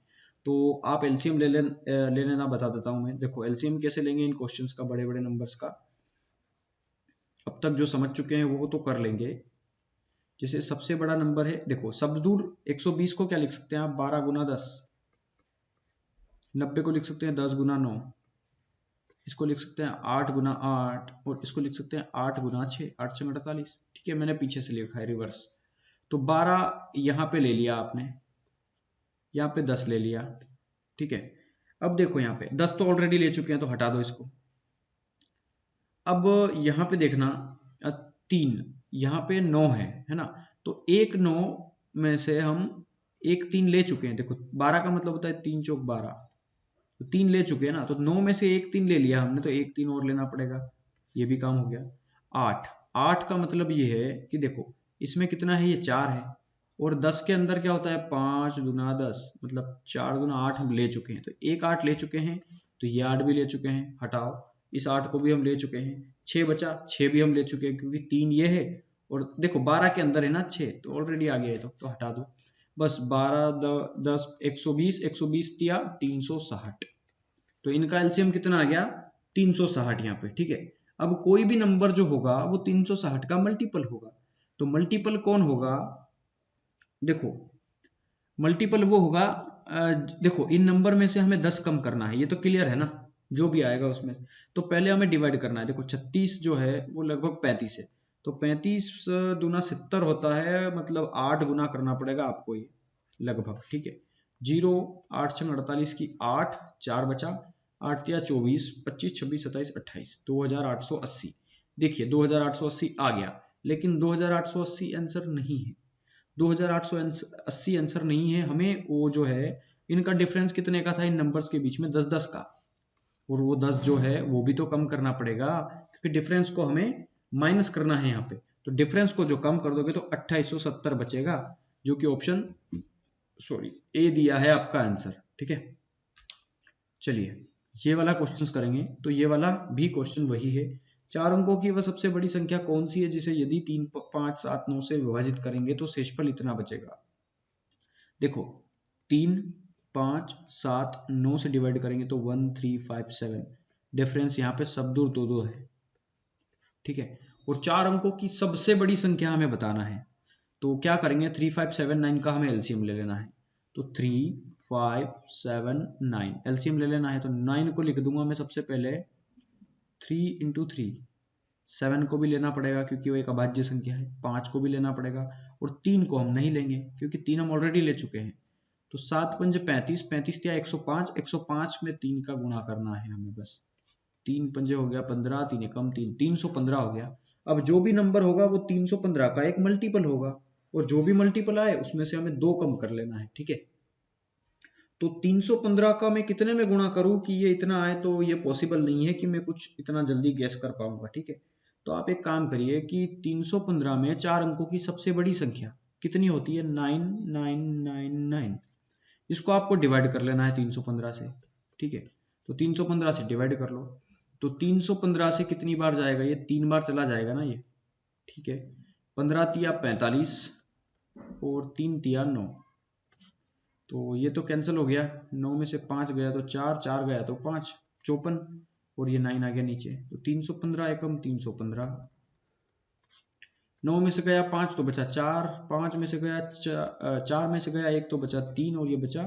तो आप एलसीएम ले लेना, बता देता हूं मैं। देखो एलसीएम कैसे लेंगे इन क्वेश्चंस का, बड़े बड़े नंबर्स का, अब तक जो समझ चुके हैं वो तो कर लेंगे। जैसे सबसे बड़ा नंबर है, देखो सब दूर 120 को क्या लिख सकते हैं आप, 12 गुना 10, 90 को लिख सकते हैं 10 गुना 9, इसको लिख सकते हैं 8 गुना 8, और इसको लिख सकते हैं 8 गुना 6, 8 6 48। ठीक है, मैंने पीछे से लिखा है रिवर्स। तो 12 यहाँ पे ले लिया आपने, यहाँ पे 10 ले लिया। ठीक है, अब देखो यहाँ पे 10 तो ऑलरेडी ले चुके हैं, तो हटा दो इसको। अब यहाँ पे देखना 3, यहाँ पे 9 है ना, तो एक 9 में से हम एक 3 ले चुके हैं। देखो 12 का मतलब होता है 3 चौक 12, तो 3 ले चुके हैं ना, तो 9 में से एक 3 ले लिया हमने, तो एक 3 और लेना पड़ेगा, ये भी काम हो गया। 8 का मतलब ये है कि देखो इसमें कितना है, ये 4 है, और 10 के अंदर क्या होता है, 5 दूना 10, मतलब 4 दूना 8 हम ले चुके हैं, तो एक 8 ले चुके हैं, तो ये 8 भी ले चुके हैं, हटाओ, इस 8 को भी हम ले चुके हैं। 6 बचा, 6 भी हम ले चुके हैं क्योंकि 3 ये है, और देखो 12 के अंदर है ना 6, तो ऑलरेडी आ गया है, तो हटा दो बस। 12 10 120, 120 दिया 360, तो इनका एलसीएम कितना आ गया, 360 यहाँ पे, ठीक है। अब कोई भी नंबर जो होगा वो 360 का मल्टीपल होगा, तो मल्टीपल कौन होगा, देखो मल्टीपल वो होगा, देखो इन नंबर में से हमें 10 कम करना है, ये तो क्लियर है ना, जो भी आएगा उसमें से। तो पहले हमें डिवाइड करना है, देखो 36 जो है वो लगभग 35 है, तो 35 दूना 70 होता है, मतलब 8 गुना करना पड़ेगा आपको ये लगभग, ठीक है। 0 8 6 48 की 8, 4 बचा, 8 या 24 25 26 27 28, 2880। देखिए 2880 आ गया, लेकिन 2880 आंसर नहीं है, 2880 आंसर नहीं है। हमें वो जो है इनका डिफरेंस कितने का था इन नंबर्स के बीच में, 10-10 का, और वो 10 जो है वो भी तो कम करना पड़ेगा, क्योंकि डिफरेंस को हमें माइनस करना है यहाँ पे। तो डिफरेंस को जो कम कर दोगे तो 2870 बचेगा, जो कि ऑप्शन ए दिया है आपका आंसर, ठीक है। चलिए ये वाला क्वेश्चंस करेंगे, तो ये वाला भी क्वेश्चन वही है। 4 अंकों की वह सबसे बड़ी संख्या कौन सी है जिसे यदि 3 5 7 9 से विभाजित करेंगे तो शेषफल इतना बचेगा। देखो 3 5 7 9 से डिवाइड करेंगे तो 1 3 5 7, डिफरेंस यहाँ पे सब दूर 2 2 है, ठीक है। और 4 अंकों की सबसे बड़ी संख्या हमें बताना है, तो क्या करेंगे, 3 5 7 9 का हमें एलसीएम ले लेना है, तो 3 5 7 9 एलसीएम ले लेना है, तो 9 को लिख दूंगा मैं सबसे पहले 3 इंटू 3, 7 को भी लेना पड़ेगा क्योंकि वो एक अभाज्य संख्या है, 5 को भी लेना पड़ेगा, और 3 को हम नहीं लेंगे क्योंकि 3 हम ऑलरेडी ले चुके हैं, तो 7 पंजे 35, 35 या 105, 105 में 3 का गुणा करना है हमें बस, 3 पंजे हो गया 15, 3 एकम 3, 315 हो गया। अब जो भी नंबर होगा वो 315 का एक मल्टीपल होगा, और जो भी मल्टीपल आए उसमें से हमें 2 कम कर लेना है, ठीक है। तो 315 का मैं कितने में गुणा करूं कि ये इतना आए, तो ये पॉसिबल नहीं है कि मैं कुछ इतना जल्दी गैस कर पाऊंगा, ठीक है। तो आप एक काम करिए कि 315 में 4 अंकों की सबसे बड़ी संख्या कितनी होती है, 9999, इसको आपको डिवाइड कर लेना है 315 से, ठीक है। तो 315 से डिवाइड कर लो, तो 315 से कितनी बार जाएगा, ये 3 बार चला जाएगा ना ये, ठीक है। 15 तिया 45 और 3 तिया 9, तो ये तो कैंसिल हो गया, 9 में से 5 गया तो 4, 4 गया तो 5, 54, और ये 9 आ गया नीचे, तो 315 एकम 315, 9 में से गया 5 तो बचा 4, 5 में से गया 4 में से गया 1 तो बचा 3, और ये बचा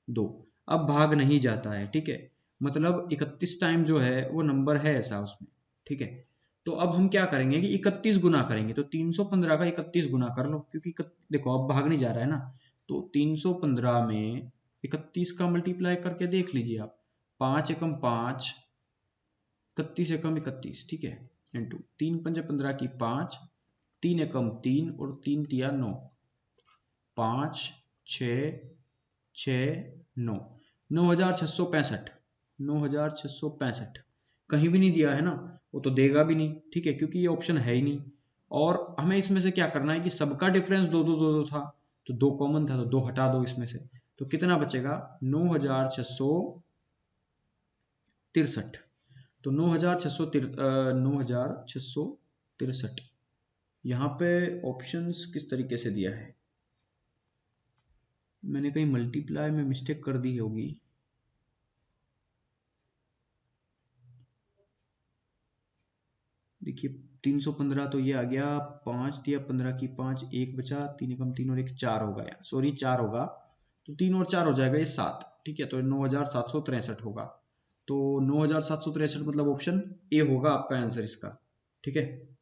2। अब भाग नहीं जाता है, ठीक है, मतलब 31 टाइम जो है वो नंबर है ऐसा उसमें, ठीक है। तो अब हम क्या करेंगे कि 31 गुना करेंगे, तो 315 का 31 गुना कर लो, क्योंकि देखो अब भाग नहीं जा रहा है ना, तो 315 में 31 का मल्टीप्लाई करके देख लीजिए आप, 5 एकम 5, 31 एकम 31, ठीक है, इंटू 3 पंजे 15 की 5, 3 एकम 3 और 3 तिया 9, 5 6 6 9, 9665, 9665 कहीं भी नहीं दिया है ना, वो तो देगा भी नहीं, ठीक है, क्योंकि ये ऑप्शन है ही नहीं। और हमें इसमें से क्या करना है कि सबका डिफरेंस 2 2 2 2 था, तो 2 कॉमन था, तो 2 हटा दो इसमें से, तो कितना बचेगा 9663, तो 9663, यहाँ पे ऑप्शंस किस तरीके से दिया है, मैंने कहीं मल्टीप्लाई में मिस्टेक कर दी होगी, देखिए 315 तो ये आ गया, 5 दिया 15 की 5, 1 बचा, 3 एकम 3 और 1 4 होगा, यार सॉरी 4 होगा, तो 3 और 4 हो जाएगा ये 7, ठीक है, तो 9763 होगा, तो 9763 मतलब ऑप्शन ए होगा आपका आंसर इसका, ठीक है।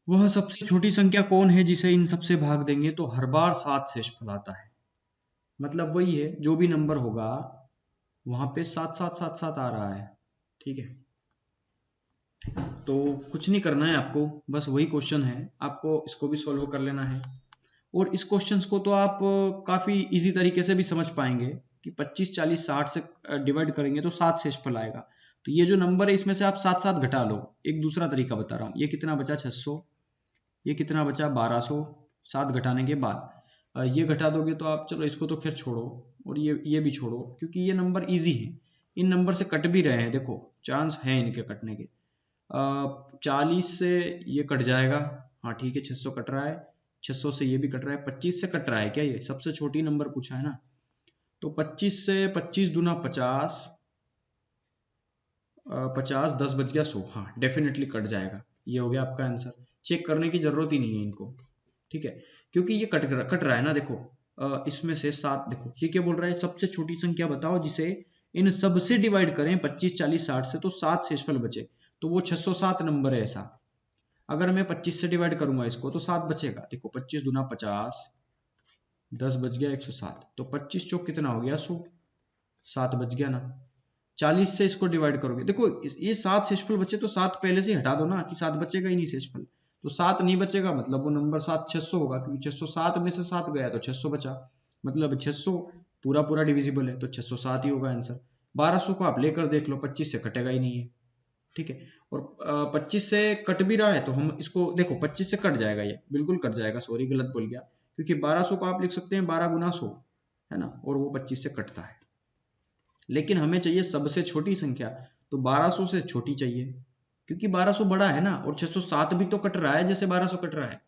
वह सबसे छोटी संख्या कौन है जिसे इन सबसे भाग देंगे तो हर बार 7 शेषफल आता है, मतलब वही है जो भी नंबर होगा वहां पे 7 7 7 7 आ रहा है, ठीक है। तो कुछ नहीं करना है आपको, बस वही क्वेश्चन है, आपको इसको भी सॉल्व कर लेना है, और इस क्वेश्चंस को तो आप काफी इजी तरीके से भी समझ पाएंगे, कि 25, 40, 60 से डिवाइड करेंगे तो 7 शेषफल आएगा। तो ये जो नंबर है इसमें से आप 7 7 घटा लो। एक दूसरा तरीका बता रहा हूँ, ये कितना बचा 600, ये कितना बचा 1200, 7 घटाने के बाद ये घटा दोगे तो आप, चलो इसको तो खैर छोड़ो और ये भी छोड़ो, क्योंकि ये नंबर इजी है, इन नंबर से कट भी रहे हैं, देखो चांस है इनके कटने के। 40 से ये कट जाएगा, हाँ ठीक है, 600 कट रहा है, 600 से ये भी कट रहा है, 25 से कट रहा है क्या, ये सबसे छोटी नंबर पूछा है ना, तो 25 से 25 दूना 50, 50 10 बच गया 100, हाँ डेफिनेटली कट जाएगा। ये हो गया आपका आंसर, चेक करने की जरूरत ही नहीं है इनको, ठीक है, क्योंकि ये कट रहा है ना। देखो इसमें से 7, देखो ये क्या बोल रहा है, सबसे छोटी संख्या बताओ जिसे इन सब से डिवाइड करें 25, 40, 60 से तो 7 शेषफल बचे, तो वो 607 नंबर है ऐसा। अगर मैं 25 से डिवाइड करूंगा इसको तो 7 बचेगा, देखो 25 दूना 50, 10 बच गया 107, तो 25 चौक कितना हो गया 100, 7 बच गया ना। 40 से इसको डिवाइड करोगे, देखो ये 7 शेषफल बचे तो 7 पहले से हटा दो ना, कि 7 बचेगा ही नहीं शेषफल, तो 7 नहीं बचेगा, मतलब वो नंबर 7 600 होगा, क्योंकि 607 में से 7 गया तो 600 बचा, मतलब 600 पूरा पूरा डिविजिबल है तो 607 ही होगा आंसर। 1200 को आप लेकर देख लो, 25 से कटेगा ही नहीं है, ठीक है, और 25 से कट भी रहा है तो हम इसको देखो 25 से कट जाएगा, ये बिल्कुल कट जाएगा, सॉरी गलत बोल गया, क्योंकि 1200 को आप लिख सकते हैं 12 गुना 100 है ना, और वो 25 से कटता है, लेकिन हमें चाहिए सबसे छोटी संख्या, तो 1200 से छोटी चाहिए, क्योंकि 1200 बड़ा है ना, और 607 भी तो कट रहा है जैसे 1200 कट रहा है,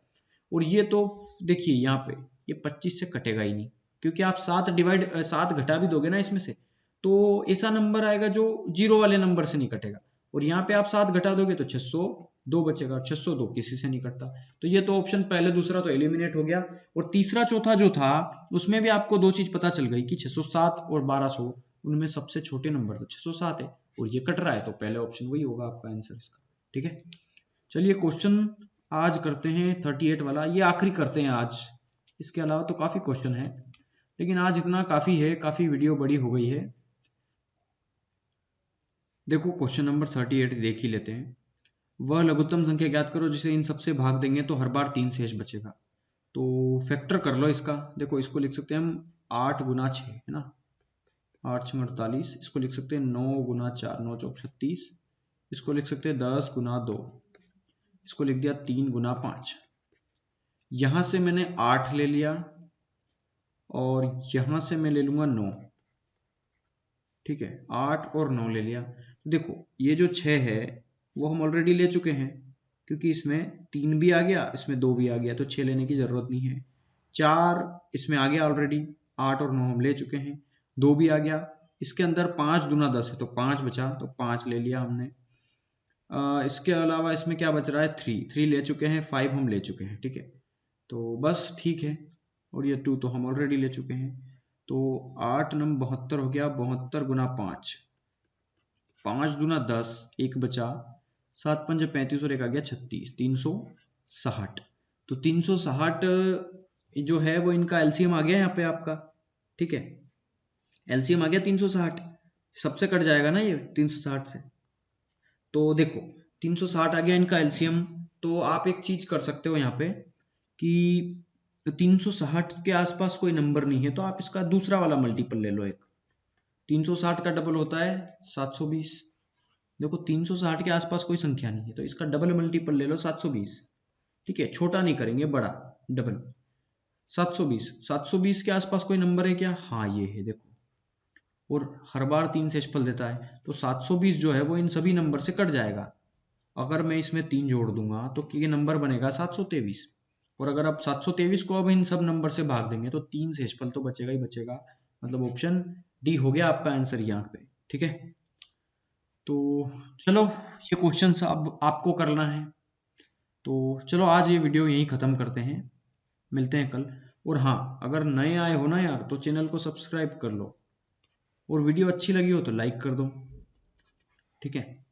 और ये तो देखिए यहाँ पे ये 25 से कटेगा ही नहीं, क्योंकि आप 7 घटा भी दोगे ना इसमें से, तो ऐसा नंबर आएगा जो जीरो वाले नंबर से नहीं कटेगा, और यहाँ पे आप 7 घटा दोगे तो 602 बचेगा, 602 किसी से नहीं कटता, तो ये तो ऑप्शन पहले दूसरा तो एलिमिनेट हो गया, और तीसरा चौथा जो था उसमें भी आपको दो चीज पता चल गई कि 607 और 1200 उनमें सबसे छोटे नंबर तो 607 है, और ये कट रहा है तो पहले ऑप्शन वही होगा आपका आंसर इसका, ठीक है। चलिए क्वेश्चन आज करते हैं 38 वाला, ये आखिरी करते हैं आज, इसके अलावा तो काफी क्वेश्चन है, लेकिन आज इतना काफी है, काफी वीडियो बड़ी हो गई है। देखो क्वेश्चन नंबर 38 देख ही लेते हैं। वह लघुत्तम संख्या ज्ञात करो जिसे इन सबसे भाग देंगे तो हर बार 3 शेष बचेगा, तो फैक्टर कर लो इसका, देखो इसको लिख सकते हैं हम 8 गुना 6 है ना, 8 6 48, इसको लिख सकते हैं 9 गुना 4, 9 चौक 36, इसको लिख सकते हैं 10 गुना 2, इसको लिख दिया 3 गुना 5, यहां से मैंने 8 ले लिया और यहां से मैं ले लूंगा 9, ठीक है, 8 और 9 ले लिया, तो देखो ये जो 6 है वो हम ऑलरेडी ले चुके हैं, क्योंकि इसमें 3 भी आ गया, इसमें 2 भी आ गया, तो 6 लेने की जरूरत नहीं है। 4 इसमें आ गया ऑलरेडी, 8 और 9 हम ले चुके हैं, 2 भी आ गया, इसके अंदर 5 दूना 10 है तो 5 बचा, तो 5 ले लिया हमने। इसके अलावा इसमें क्या बच रहा है, 3 ले चुके हैं, 5 हम ले चुके हैं, ठीक है, तो बस ठीक है, और ये 2 तो हम ऑलरेडी ले चुके हैं, तो 8 नम 72 हो गया, 72 गुना 5, 5 दूना 10, एक बचा, 7 पंजे 35 और एक आ गया 36, 360, तो 360 जो है वो इनका एलसीएम आ गया यहाँ पे आपका, ठीक है, एलसीएम आ गया 360, सबसे कट जाएगा ना ये 360 से, तो देखो 360 आ गया इनका एलसीएम, तो आप एक चीज कर सकते हो यहाँ पे कि 360 के आसपास कोई नंबर नहीं है तो आप इसका दूसरा वाला मल्टीपल ले लो, एक 360 का डबल होता है 720, देखो 360 के आसपास कोई संख्या नहीं है तो इसका डबल मल्टीपल ले लो 720, ठीक है, छोटा नहीं करेंगे, बड़ा डबल 720, 720 के आसपास कोई नंबर है क्या, हाँ ये है देखो, और हर बार 3 शेषफल देता है, तो 720 जो है वो इन सभी नंबर से कट जाएगा, अगर मैं इसमें 3 जोड़ दूंगा तो ये नंबर बनेगा 723, और अगर आप 723 को अब इन सब नंबर से भाग देंगे तो 3 शेषफल तो बचेगा ही बचेगा, मतलब ऑप्शन डी हो गया आपका आंसर यहाँ पे, ठीक है। तो चलो ये क्वेश्चन अब आपको करना है, तो चलो आज ये वीडियो यहीं ख़त्म करते हैं, मिलते हैं कल, और हाँ अगर नए आए हो ना यार तो चैनल को सब्सक्राइब कर लो, और वीडियो अच्छी लगी हो तो लाइक कर दो, ठीक है।